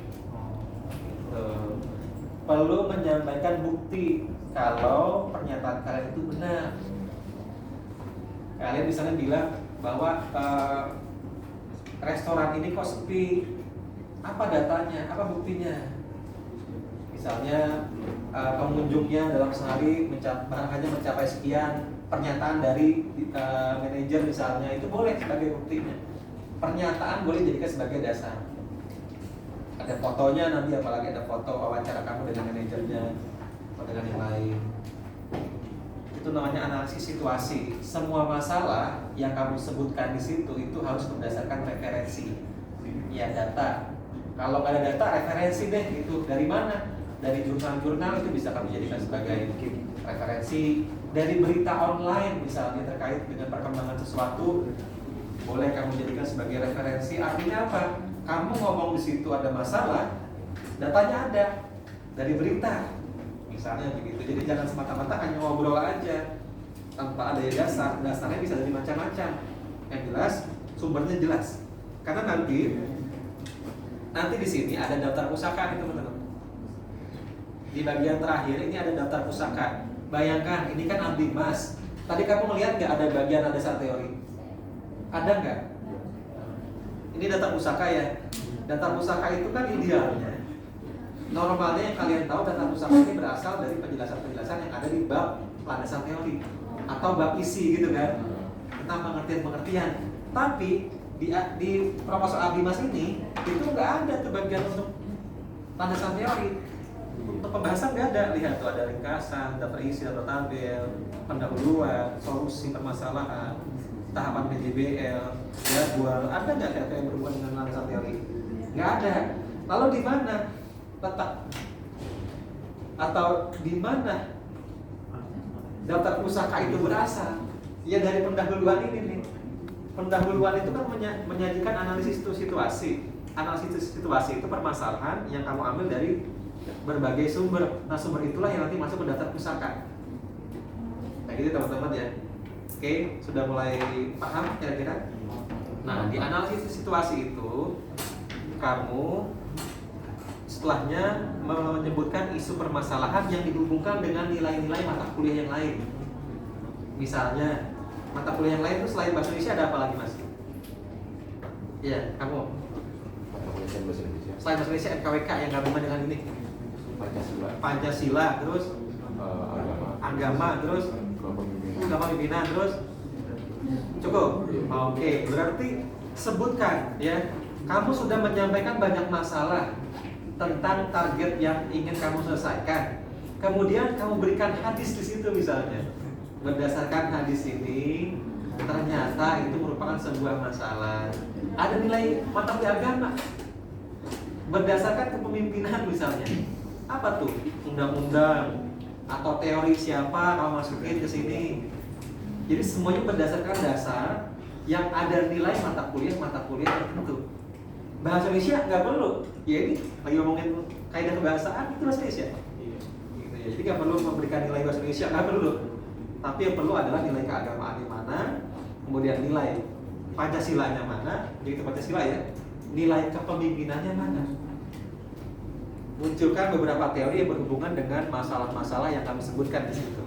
Perlu menyampaikan bukti kalau pernyataan kalian itu benar. Kalian misalnya bilang bahwa restoran ini kok sepi, apa datanya, apa buktinya? Misalnya pengunjungnya dalam sehari hanya mencapai sekian, pernyataan dari manajer misalnya, itu boleh sebagai buktinya. Pernyataan boleh dijadikan sebagai dasar. Ada fotonya nanti, apalagi ada foto wawancara kamu dengan manajernya atau dengan yang lain. Itu namanya analisis situasi. Semua masalah yang kamu sebutkan di situ itu harus berdasarkan referensi, ya data. Kalau nggak ada data, referensi deh itu dari mana? Dari jurnal-jurnal itu bisa kamu jadikan sebagai referensi. Dari berita online misalnya terkait dengan perkembangan sesuatu, boleh kamu jadikan sebagai referensi. Artinya apa? Kamu ngomong di situ ada masalah, datanya ada dari berita, misalnya begitu. Jadi jangan semata-mata hanya ngobrol aja tanpa ada dasar. Dasarnya bisa dari macam-macam. Yang jelas sumbernya jelas. Karena nanti di sini ada daftar pusaka nih teman-teman. Di bagian terakhir ini ada daftar pusaka. Bayangkan ini kan Agrimas. Tadi kamu melihat nggak ada bagian ada dasar teori? Ada nggak? Ini data pusaka ya. Data pusaka itu kan idealnya, normalnya yang kalian tahu data pusaka ini berasal dari penjelasan-penjelasan yang ada di bab landasan teori atau bab isi gitu kan, tentang pengertian-pengertian. Tapi di proposal Agrimas ini itu nggak ada tuh bagian untuk landasan teori. Untuk pembahasan nggak ada. Lihat tuh ada ringkasan, daftar isi, daftar tabel, pendahuluan, solusi permasalahan, tahapan PJBL, jadwal. Ada nggak data yang berhubungan dengan landasan teori? Nggak ada. Lalu di mana letak atau di mana daftar pusaka itu berasal? Ya dari pendahuluan ini nih. Pendahuluan itu kan menyajikan analisis situasi. Analisis situasi itu permasalahan yang kamu ambil dari berbagai sumber. Nah sumber itulah yang nanti masuk ke daftar pusaka. Nah gitu teman-teman ya. Oke, sudah mulai paham kira-kira? Nah di analisis situasi itu kamu setelahnya menyebutkan isu permasalahan yang dihubungkan dengan nilai-nilai mata kuliah yang lain. Misalnya mata kuliah yang lain itu selain bahasa Indonesia ada apa lagi Mas? Iya, kamu. Selain bahasa Indonesia NKWK yang gabungan dengan ini. Pancasila, terus agama, terus agama pimpinan, terus cukup. Oke, berarti sebutkan ya. Kamu sudah menyampaikan banyak masalah tentang target yang ingin kamu selesaikan. Kemudian kamu berikan hadis di situ misalnya. Berdasarkan hadis ini ternyata itu merupakan sebuah masalah. Ada nilai mata kuliah agama. Berdasarkan kepemimpinan misalnya. Apa tuh? Undang-undang atau teori siapa kamu masukin ke sini. Jadi semuanya berdasarkan dasar yang ada nilai mata kuliah tertentu. Bahasa Indonesia nggak perlu. Ya ini lagi ngomongin kaidah kebahasaan itu bahasa Indonesia. Gitu ya. Jadi nggak perlu memberikan nilai bahasa Indonesia, nggak perlu. Tapi yang perlu adalah nilai keagamaan di mana, kemudian nilai Pancasilanya mana, jadi itu Pancasila ya. Nilai kepemimpinannya mana. Munculkan beberapa teori yang berhubungan dengan masalah-masalah yang kami sebutkan di situ.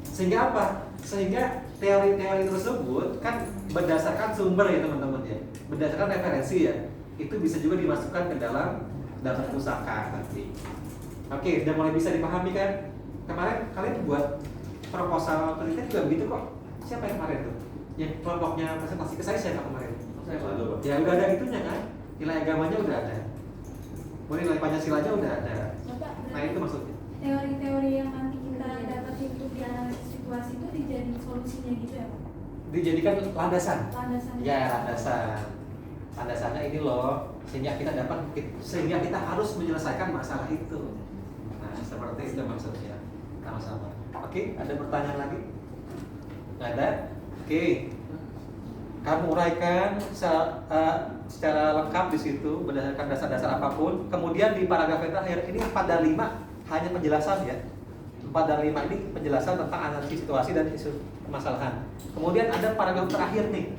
Sehingga apa? Sehingga teori-teori tersebut kan berdasarkan sumber ya teman-teman ya, berdasarkan referensi ya. Itu bisa juga dimasukkan ke dalam daftar pusaka nanti. Oke, udah mulai bisa dipahami kan? Kemarin kalian buat proposal penelitian juga begitu kok. Siapa yang kemarin tuh? Yang kelompoknya presentasi ke saya siapa kemarin? Saya Pak. Ya udah ada itunya kan? Nilai agamanya udah ada. Kemudian nilai Pancasilanya udah ada. Nah itu maksudnya. Teori-teori yang nanti kita dapat untuk dianalisis situasi itu dijadikan solusinya gitu ya Pak? Dijadikan landasan. Landasan. Ya landasan. Landasannya ini loh, sehingga kita harus menyelesaikan masalah itu. Nah seperti itu maksudnya. Sama-sama. Oke, ada pertanyaan lagi? Nggak ada? Oke. Kamu uraikan secara lengkap di situ berdasarkan dasar-dasar apapun. Kemudian di paragraf yang terakhir ini 4 dan 5 hanya penjelasan ya. 4 dan 5 ini penjelasan tentang analisis situasi dan isu permasalahan. Kemudian ada paragraf terakhir nih.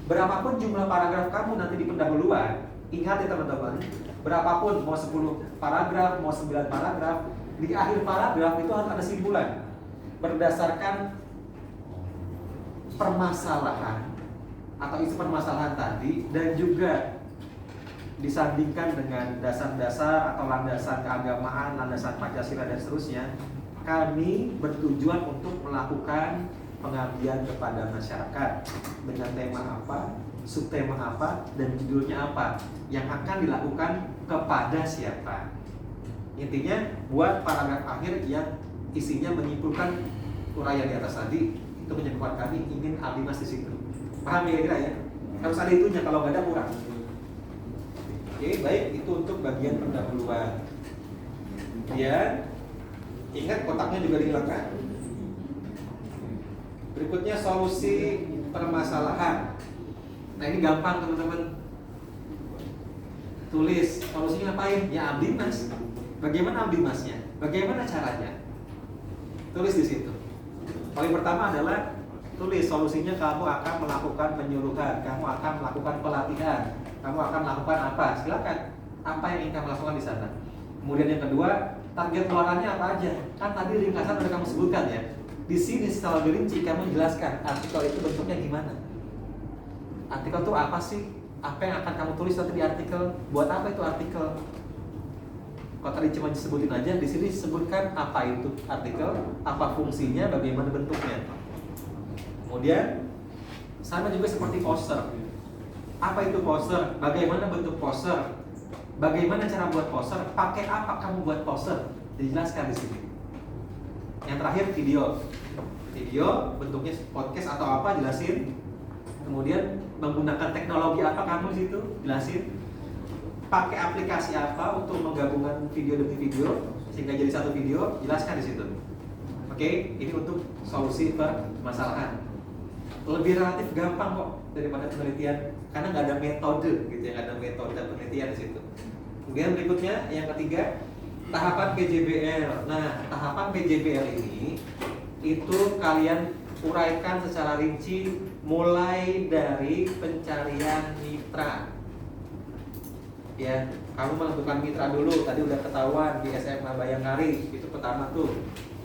Berapapun jumlah paragraf kamu nanti di pendahuluan, ingat ya teman-teman, berapapun mau 10 paragraf, mau 9 paragraf, di akhir paragraf itu harus ada simpulan berdasarkan permasalahan atau isu permasalahan tadi dan juga disandingkan dengan dasar-dasar atau landasan keagamaan, landasan Pancasila dan seterusnya. Kami bertujuan untuk melakukan pengabdian kepada masyarakat dengan tema apa, subtema apa, dan judulnya apa yang akan dilakukan kepada siapa. Intinya buat paragraf akhir yang isinya menyimpulkan uraian di atas tadi itu menyebabkan kami ingin alimas di situ. Paham ya kira ya? Harus ada itunya, kalau nggak ada kurang. Oke, baik, itu untuk bagian pendahuluan. Kemudian ingat kotaknya juga dihilangkan. Berikutnya solusi permasalahan. Nah ini gampang teman-teman. Tulis solusinya ngapain? Ya alimas. Bagaimana alimasnya? Bagaimana caranya? Tulis di situ. Paling pertama adalah tulis solusinya. Kamu akan melakukan penyuluhan, kamu akan melakukan pelatihan, kamu akan melakukan apa? Silakan. Apa yang ingin kamu lakukan di sana? Kemudian yang kedua, target keluarannya apa aja? Kan tadi ringkasan udah kamu sebutkan ya. Di sini setelah dirinci kamu jelaskan artikel itu bentuknya gimana. Artikel itu apa sih? Apa yang akan kamu tulis nanti di artikel? Buat apa itu artikel? Kalau tadi cuma disebutin aja, di sini sebutkan apa itu artikel, apa fungsinya, bagaimana bentuknya. Kemudian sama juga seperti poster. Apa itu poster? Bagaimana bentuk poster? Bagaimana cara buat poster? Pakai apa kamu buat poster? Dijelaskan di sini. Yang terakhir video. Video bentuknya podcast atau apa, jelasin. Kemudian menggunakan teknologi apa kamu di situ, jelasin. Pakai aplikasi apa untuk menggabungkan video demi video sehingga jadi satu video, jelaskan di situ. Oke, ini untuk solusi permasalahan. Lebih relatif gampang kok daripada penelitian karena nggak ada metode gitu ya, nggak ada metode penelitian di situ. Kemudian berikutnya yang ketiga, tahapan PJBL. Nah, tahapan PJBL ini itu kalian uraikan secara rinci mulai dari pencarian mitra. Ya, kamu menentukan mitra dulu. Tadi udah ketahuan di SMA Bayangkari, itu pertama tuh.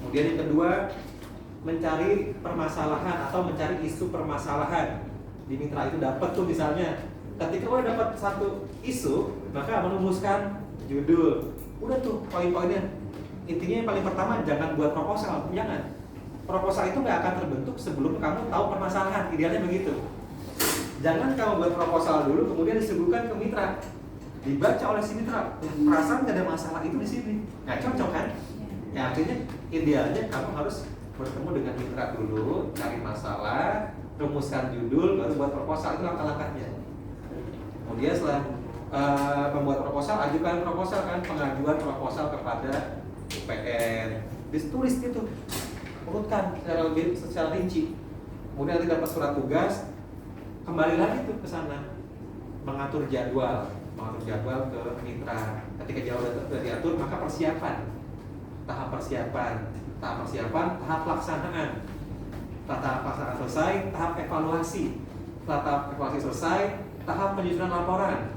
Kemudian yang kedua, mencari permasalahan atau mencari isu permasalahan di mitra itu. Dapat tuh misalnya, ketika udah dapat satu isu, maka merumuskan judul. Udah tuh poin-poinnya. Intinya yang paling pertama, jangan buat proposal, jangan. Proposal itu nggak akan terbentuk sebelum kamu tahu permasalahan. Idealnya begitu. Jangan kamu buat proposal dulu, kemudian disuguhkan ke mitra, dibaca oleh si mitra. Perasaan nggak ada masalah itu di sini, nggak cocok kan? Ya artinya idealnya kamu harus bertemu dengan mitra dulu, cari masalah, rumuskan judul, baru buat proposal. Itu langkah-langkahnya. Kemudian setelah membuat proposal, ajukan proposal kan, pengajuan proposal kepada UPN. Ditulis itu, urutkan secara rinci. Kemudian nanti dapat surat tugas, kembali lagi tuh ke sana, mengatur jadwal ke mitra. Ketika jadwal sudah diatur, maka tahap persiapan, tahap pelaksanaan. Tahap pelaksanaan selesai, tahap evaluasi. Setelah tahap evaluasi selesai, tahap penyusunan laporan.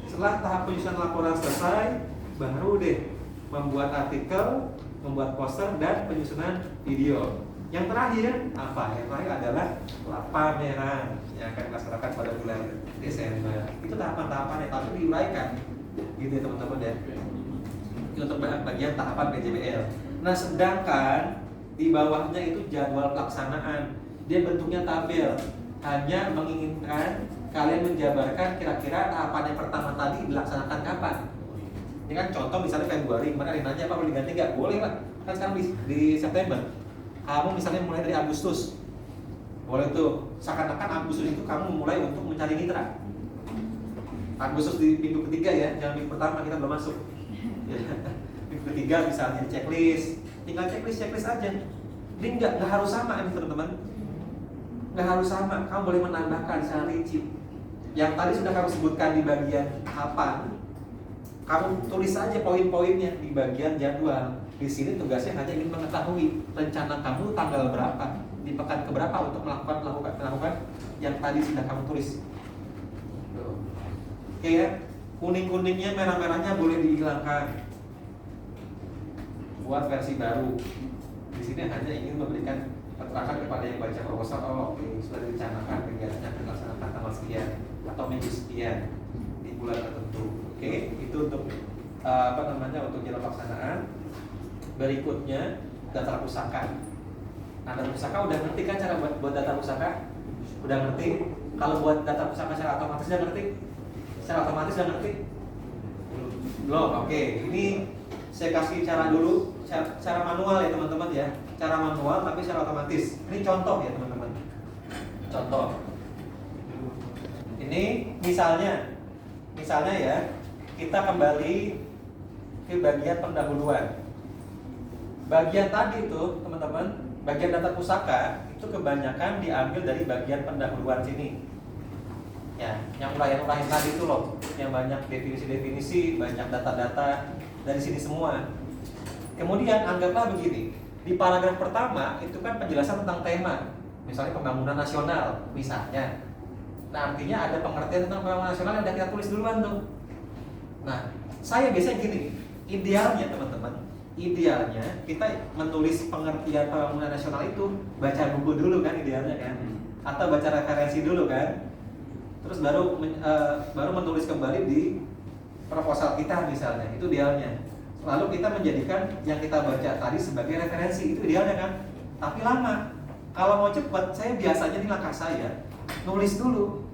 Setelah tahap penyusunan laporan selesai, baru deh membuat artikel, membuat poster, dan penyusunan video. Yang terakhir apa? Yang terakhir adalah pameran yang akan dilaksanakan pada bulan Desember. Itu tahapan-tahapannya, tapi diuraikan, gitu ya teman-teman ya. Itu untuk bagian tahapan PJBL. Nah, sedangkan di bawahnya itu jadwal pelaksanaan. Dia bentuknya tabel, hanya menginginkan kalian menjabarkan kira-kira tahapan yang pertama tadi dilaksanakan kapan. Ini kan contoh misalnya Februari, kemarin ada yang nanya apa boleh diganti nggak? Boleh lah, kan sekarang di September. Kamu misalnya mulai dari Agustus, boleh tuh, seakan-akan Agustus itu kamu mulai untuk mencari mitra. Agustus di minggu ketiga ya, jangan minggu pertama, kita belum masuk. Minggu ketiga misalnya checklist, tinggal checklist aja. Ini nggak harus sama ya teman-teman, nggak harus sama. Kamu boleh menambahkan secara rinci. Yang tadi sudah kamu sebutkan di bagian tahapan, kamu tulis saja poin-poinnya di bagian jadwal. Di sini tugasnya hanya ingin mengetahui rencana kamu tanggal berapa, di pekan keberapa untuk melakukan yang tadi sudah kamu tulis. Oke ya, kuning-kuningnya, merah-merahnya boleh dihilangkan. Buat versi baru. Di sini hanya ingin memberikan keterangan kepada yang baca proposal. Oh, oke, sudah direncanakan kegiatannya akan dilaksanakan tanggal sekian atau minggu sekian di bulan tertentu. Oke, itu untuk untuk jadwal pelaksanaan. Berikutnya data pusaka. Nah, data pusaka udah ngerti kan cara buat data pusaka? Udah ngerti? Kalau buat data pusaka secara otomatis udah ngerti? Secara otomatis udah ngerti? Belum. Oke, ini saya kasih cara dulu, cara manual ya teman-teman ya. Cara manual tapi secara otomatis. Ini contoh ya teman-teman. Contoh. Ini misalnya ya, kita kembali ke bagian pendahuluan. Bagian tadi itu teman-teman, bagian data pusaka itu kebanyakan diambil dari bagian pendahuluan sini. Ya, yang urayan-urayan tadi itu loh, yang banyak definisi-definisi, banyak data-data dari sini semua. Kemudian anggaplah begini, di paragraf pertama itu kan penjelasan tentang tema, misalnya pembangunan nasional, misalnya. Nah, artinya ada pengertian tentang pembangunan nasional yang udah kita tulis duluan tuh. Nah, saya biasanya gini, idealnya teman-teman, idealnya kita menulis pengertian pembangunan nasional itu baca buku dulu kan idealnya kan, atau baca referensi dulu kan, terus baru menulis kembali di proposal kita misalnya, itu idealnya. Lalu kita menjadikan yang kita baca tadi sebagai referensi, itu idealnya kan. Tapi lama. Kalau mau cepat, saya biasanya di langkah saya nulis dulu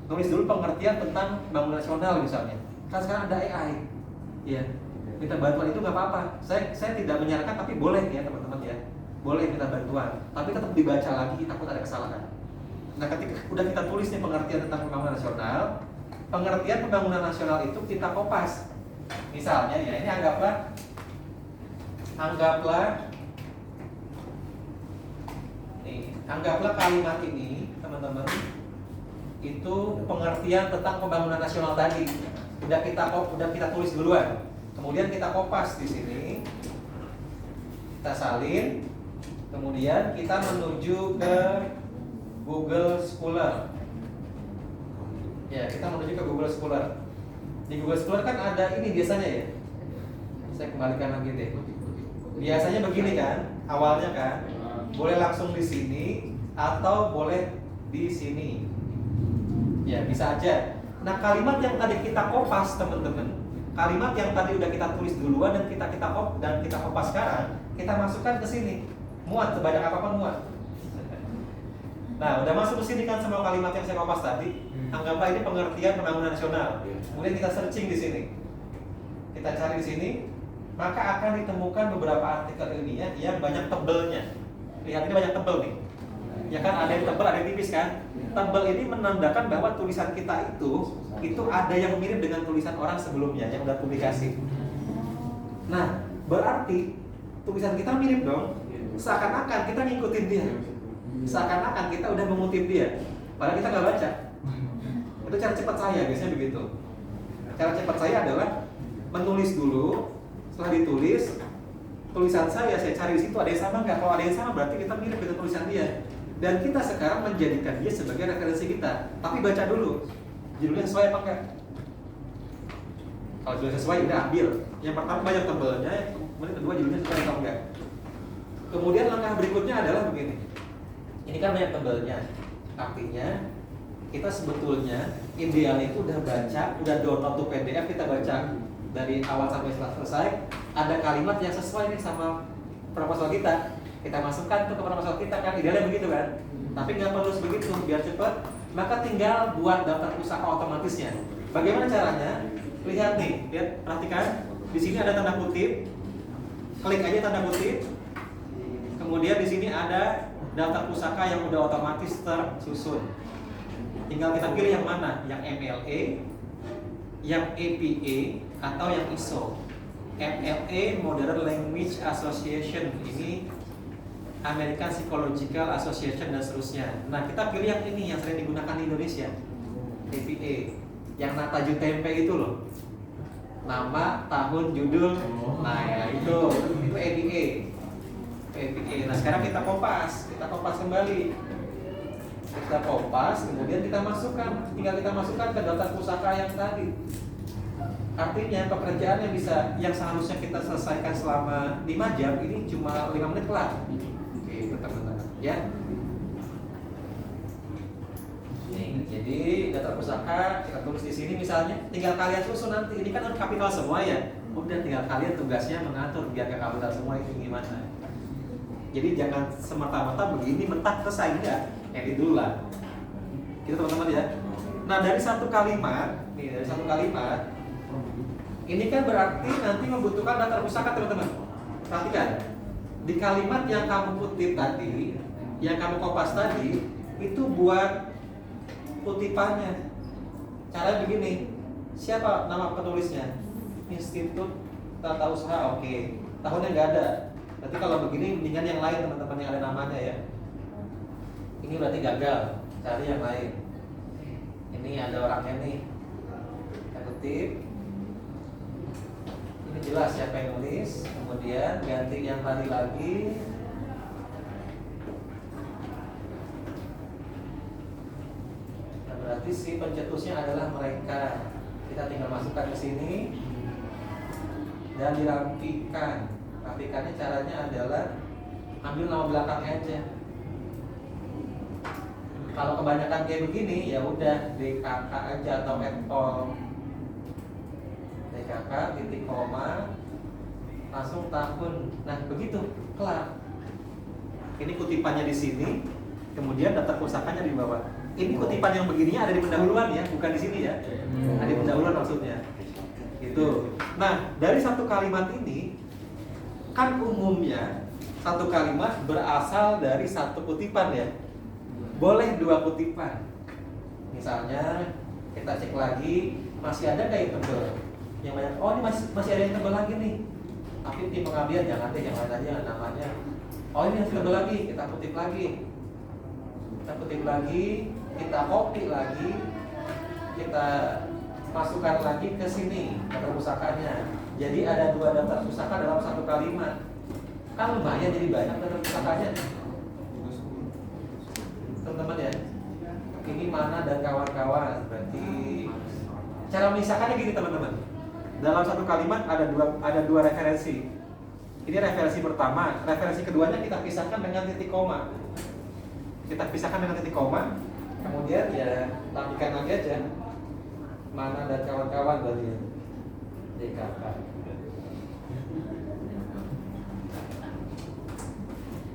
pengertian tentang pembangunan nasional misalnya. Kan sekarang ada AI, ya. Minta bantuan itu nggak apa-apa. Saya tidak menyarankan, tapi boleh ya teman-teman ya. Boleh minta bantuan, tapi tetap dibaca lagi, takut ada kesalahan. Nah, ketika udah kita tulis nih pengertian tentang pembangunan nasional, pengertian pembangunan nasional itu kita kopas. Misalnya ya, ini anggaplah kalimat ini teman-teman itu pengertian tentang pembangunan nasional tadi. Udah kita tulis duluan. Kemudian kita kopas di sini, kita salin, kemudian kita menuju ke Google Scholar. Ya, kita menuju ke Google Scholar. Di Google Scholar kan ada ini biasanya ya. Saya kembalikan lagi deh. Biasanya begini kan, awalnya kan, boleh langsung di sini atau boleh di sini. Ya bisa aja. Nah kalimat yang tadi kita kopas teman-teman, kalimat yang tadi udah kita tulis duluan dan kita kopas sekarang, kita masukkan ke sini. Muat sebanyak apapun muat. Nah udah masuk ke sini kan semua kalimat yang saya kopas tadi. Anggaplah ini pengertian pembangunan nasional. Kemudian kita searching di sini, kita cari di sini, maka akan ditemukan beberapa artikel ilmiah yang banyak tebelnya. Lihat ini banyak tebel nih. Ya kan ada yang tebel, ada yang tipis kan. Tebel ini menandakan bahwa tulisan kita itu ada yang mirip dengan tulisan orang sebelumnya yang udah publikasi. Nah berarti tulisan kita mirip dong. Seakan-akan kita ngikutin dia. Seakan-akan kita udah mengutip dia. Padahal kita nggak baca. Itu cara cepat saya, biasanya begitu. Cara cepat saya adalah menulis dulu, setelah ditulis, tulisan saya cari di situ ada yang sama nggak? Kalau ada yang sama berarti kita mirip dengan tulisan dia. Dan kita sekarang menjadikan dia sebagai referensi kita. Tapi baca dulu, judulnya sesuai apa enggak? Kalau judulnya sesuai, udah ambil. Yang pertama banyak tebelnya, kemudian kedua judulnya sesuai atau enggak. Kemudian langkah berikutnya adalah begini. Ini kan banyak tebelnya, artinya kita sebetulnya idealnya itu udah baca, udah download tuh PDF, kita baca dari awal sampai selesai. Ada kalimat yang sesuai nih sama proposal kita masukkan tuh ke proposal kita kan, idealnya begitu kan. Tapi nggak perlu begitu, biar cepat. Maka tinggal buat daftar pusaka otomatisnya. Bagaimana caranya? Lihat nih, lihat, perhatikan. Di sini ada tanda kutip, klik aja tanda kutip. Kemudian di sini ada daftar pusaka yang udah otomatis tersusun. Tinggal kita pilih yang mana, yang MLA, yang APA, atau yang ISO. MLA Modern Language Association, ini American Psychological Association dan seterusnya. Nah kita pilih yang ini yang sering digunakan di Indonesia, APA, yang Nataju Tempe itu loh, nama, tahun, judul. Nah ya itu APA. Nah sekarang kita kopas kembali. Kita kopas, kemudian kita masukkan, tinggal kita masukkan ke daftar pusaka yang tadi. Artinya pekerjaan yang seharusnya kita selesaikan selama 5 jam ini cuma 5 menit kelar. Oke, teman-teman ya. Nih, jadi daftar pusaka kita tulis di sini misalnya, tinggal kalian susun nanti. Ini kan kapital semua ya. Udah tinggal kalian tugasnya mengatur biar kapital semua itu gimana. Jadi jangan semata-mata begini mentah selesai, enggak. Edit dulu lah. Gitu teman-teman ya. Nah dari satu kalimat, ini kan berarti nanti membutuhkan daftar pusaka teman-teman. Perhatikan, di kalimat yang kamu kutip tadi, yang kamu kopas tadi, itu buat kutipannya. Cara begini, siapa nama penulisnya? Institut Tata Usaha, oke. Tahunnya nggak ada. Berarti kalau begini mendingan yang lain teman-teman yang ada namanya ya. Ini berarti gagal, cari yang lain. Ini ada orangnya nih, kita kutip. Ini jelas siapa yang nulis. Kemudian ganti yang tadi lagi. Nah, berarti si pencetusnya adalah mereka. Kita tinggal masukkan ke sini dan dirapikan. Rapikannya caranya adalah ambil nama belakangnya aja. Kalau kebanyakan kayak begini ya udah DKK aja atau @pol. DKK titik koma langsung tahun. Nah begitu kelar. Ini kutipannya di sini, kemudian daftar pusakanya di bawah. Ini kutipan yang begininya ada di pendahuluan ya, bukan di sini ya. Ada di pendahuluan maksudnya. Gitu. Nah dari satu kalimat ini kan umumnya satu kalimat berasal dari satu kutipan ya. Boleh 2 kutipan. Misalnya kita cek lagi masih ada nggak yang tebel? Yang banyak. Oh ini masih ada yang tebel lagi nih. Tapi tim pengabdian jangan deh yang lain aja namanya. Oh ini yang tebel lagi, kita kutip lagi. Kita copy lagi, kita masukkan lagi ke sini daftar pusakanya. Jadi ada 2 daftar pusaka dalam satu kalimat. Kan lumayan jadi banyak daftar pusakanya. Teman-teman ya, ini Mana dan kawan-kawan berarti Cara menyisakannya gini teman-teman. Dalam satu kalimat ada dua referensi. Ini referensi pertama, referensi keduanya kita pisahkan dengan titik koma. Kita pisahkan dengan titik koma, kemudian ya rapikan lagi aja. Mana dan kawan-kawan berarti ya. DKK.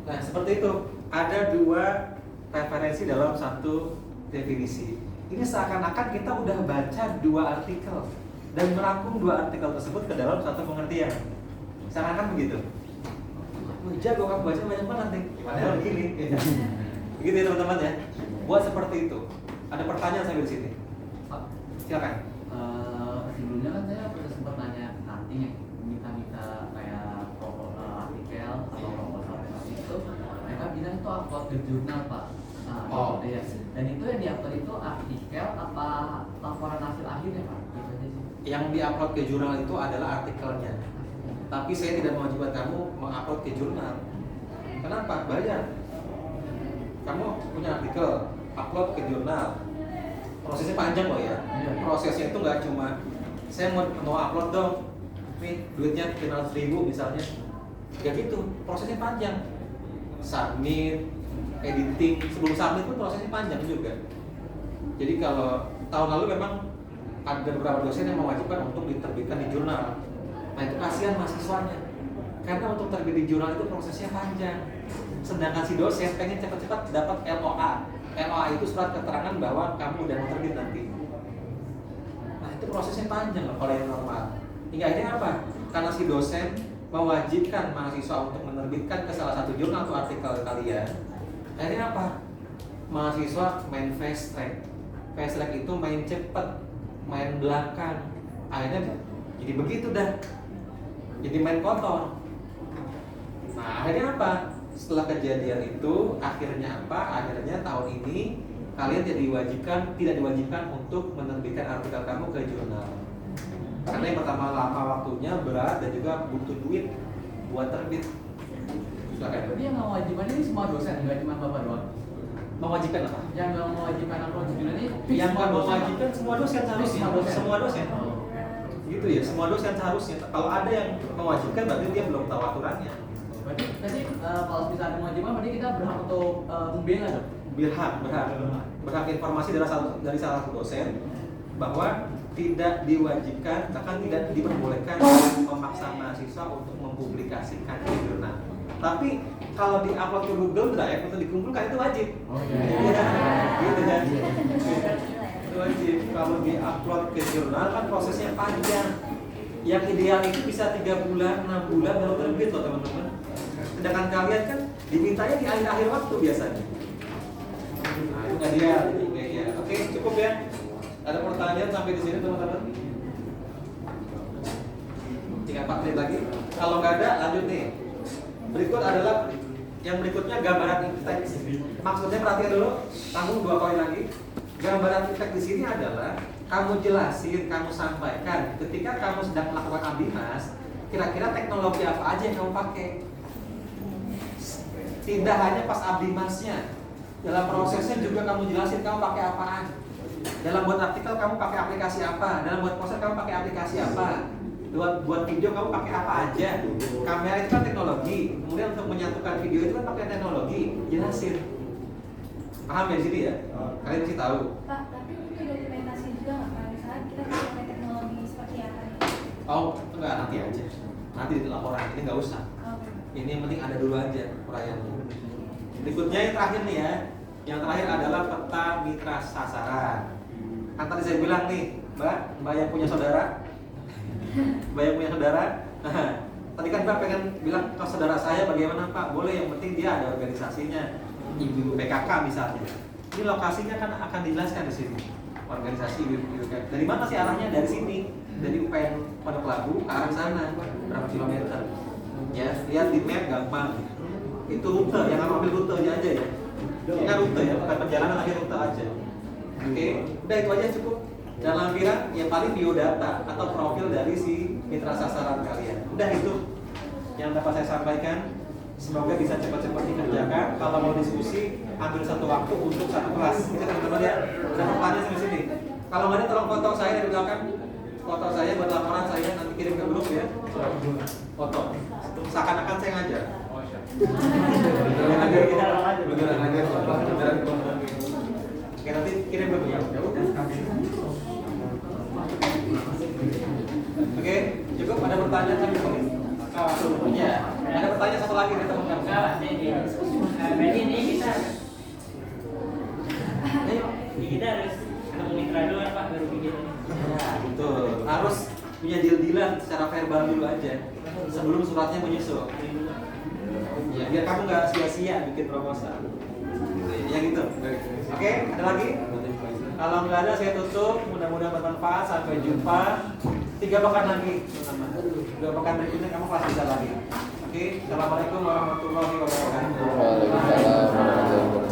Nah, seperti itu. Ada dua referensi dalam satu definisi. Ini seakan-akan kita udah baca dua artikel dan merangkum dua artikel tersebut ke dalam satu pengertian. Seakan-akan begitu. Jago kamu baca banyak banget nih. Padahal begini. Begitu ya teman-teman ya. Buat seperti itu. Ada pertanyaan sampai di sini. Pak, Silakan. sebelumnya kan saya udah sempat nanya artinya minta kayak artikel atau proposal itu mereka bilang itu upload ke jurnal Pak. Oh. Iya. Dan itu yang diupload itu artikel apa laporan hasil akhirnya Pak? Gitu aja sih. Yang diupload ke jurnal itu adalah artikelnya. Tapi saya tidak mewajibkan kamu mengupload ke jurnal. Kenapa? Bayar. Kamu punya artikel, upload ke jurnal. Prosesnya panjang loh ya. Prosesnya itu nggak cuma saya mau upload dong, nih duitnya 500.000 misalnya. Ya gitu, prosesnya panjang. Submit, editing, sebelum submit pun prosesnya panjang juga. Jadi kalau tahun lalu memang ada beberapa dosen yang mewajibkan untuk diterbitkan di jurnal. Nah itu kasihan mahasiswanya, karena untuk terbit di jurnal itu prosesnya panjang. Sedangkan si dosen pengen cepat-cepat dapat LOA. LOA itu surat keterangan bahwa kamu udah mau terbit nanti. Nah itu prosesnya panjang loh kalau yang normal. Hingga akhirnya apa? Karena si dosen mewajibkan mahasiswa untuk menerbitkan ke salah satu jurnal atau artikel kalian. Akhirnya apa? Mahasiswa main fast track. Fast track itu main cepet, main belakang. Akhirnya jadi begitu dah. Jadi main kotor. Nah akhirnya apa? Setelah kejadian itu akhirnya apa? Akhirnya tahun ini kalian tidak diwajibkan untuk menerbitkan artikel kamu ke jurnal. Karena yang pertama lama waktunya, berat, dan juga butuh duit buat terbit. Silakan. Jadi yang mewajibkan ini semua dosen, nggak cuma Bapak doang. Mewajibkan apa? Yang nggak mewajibkan upload ke jurnal ini Yang nggak mewajibkan semua dosen harusnya. Semua dosen. Oh. Gitu ya, semua dosen seharusnya. Kalau ada yang mewajibkan berarti dia belum tahu aturannya. Berarti tadi kalau misalnya ada mewajibkan berarti kita berhak untuk membela dong? Berhak informasi dari salah satu dosen bahwa tidak diwajibkan, bahkan tidak diperbolehkan memaksa mahasiswa untuk mempublikasikan di jurnal. Tapi kalau di-upload ke Google Drive atau dikumpulkan itu wajib. Oh iya. Gitu kan? Itu wajib. Kalau di-upload ke jurnal kan prosesnya panjang. Yang ideal itu bisa 3 bulan, 6 bulan baru terbit loh teman-teman. Sedangkan kalian kan dimintanya di akhir-akhir waktu biasanya. Nah itu nggak dia. Oke, cukup ya. Ada pertanyaan sampai di sini teman-teman? 3-4 menit lagi. Kalau nggak ada, lanjut nih. Berikut adalah yang berikutnya gambaran teks. Maksudnya perhatian dulu, tanggung 2 poin lagi. Gambaran teks di sini adalah kamu jelasin, kamu sampaikan ketika kamu sedang melakukan abdimas, kira-kira teknologi apa aja yang kamu pakai. Tidak hanya pas abdimasnya, dalam prosesnya juga kamu jelasin kamu pakai apaan. Dalam buat artikel kamu pakai aplikasi apa, dalam buat poster kamu pakai aplikasi apa, buat video kamu pakai apa aja. Kamera itu kan teknologi, kemudian untuk menyatukan video itu kan pakai teknologi, jelasin. Paham ya di sini ya? Kalian mesti tahu. Pak, tapi itu dokumentasi juga nggak Pak? Misalnya kita pakai teknologi seperti apa? Oh, enggak, nanti aja. Nanti di laporan, ini nggak usah. Oke. Ini yang penting ada dulu aja uraiannya. Berikutnya yang terakhir nih ya. Yang terakhir adalah peta mitra sasaran. Kan tadi saya bilang nih, Mbak yang punya saudara. Mbak yang punya saudara. Tadi kan Mbak pengen bilang ke saudara saya bagaimana Pak? Boleh, yang penting dia ada organisasinya. Ibu PKK misalnya. Ini lokasinya kan akan dijelaskan di sini. Organisasi ibu PKK. Dari mana sih arahnya? Dari sini. Dari UPN Pondok Labu ke arah sana. Berapa kilometer? Ya, lihat di map gampang. Itu rute, yang kamu ambil rutenya aja ya. Ini kan rute ya, bukan perjalanan tapi rute aja. Oke, udah itu aja cukup. Dan lampiran yang paling biodata atau profil dari si mitra sasaran kalian. Udah itu yang dapat saya sampaikan. Semoga bisa cepat-cepat dikerjakan. Kalau mau diskusi, ambil satu waktu untuk satu kelas. Kita teman-teman ya. Udah pertanyaan sampai sini. Kalau nggak ada tolong foto saya dari belakang. Foto saya buat laporan saya nanti kirim ke grup ya. Foto. Seakan-akan saya ngajar. Oh, siap. Beneran ngajar. Oke, nanti kirim ke grup. Ya udah. Oke, cukup. Ada pertanyaan sampai sini? Ya. Ada pertanyaan satu lagi dari teman-teman. Berarti ini kita harus ketemu mitra dulu ya Pak, baru bikin ini. Ya, betul. Harus punya deal-dealan secara verbal dulu aja sebelum suratnya menyusul. Ya, biar kamu nggak sia-sia bikin proposal. Ya gitu. Oke, ada lagi? Kalau nggak ada saya tutup. Mudah-mudahan bermanfaat. Sampai jumpa 3 pekan lagi. 2 pekan berikutnya kamu pasti bisa lagi. Oke, assalamualaikum warahmatullahi wabarakatuh. Waalaikumsalam warahmatullahi wabarakatuh.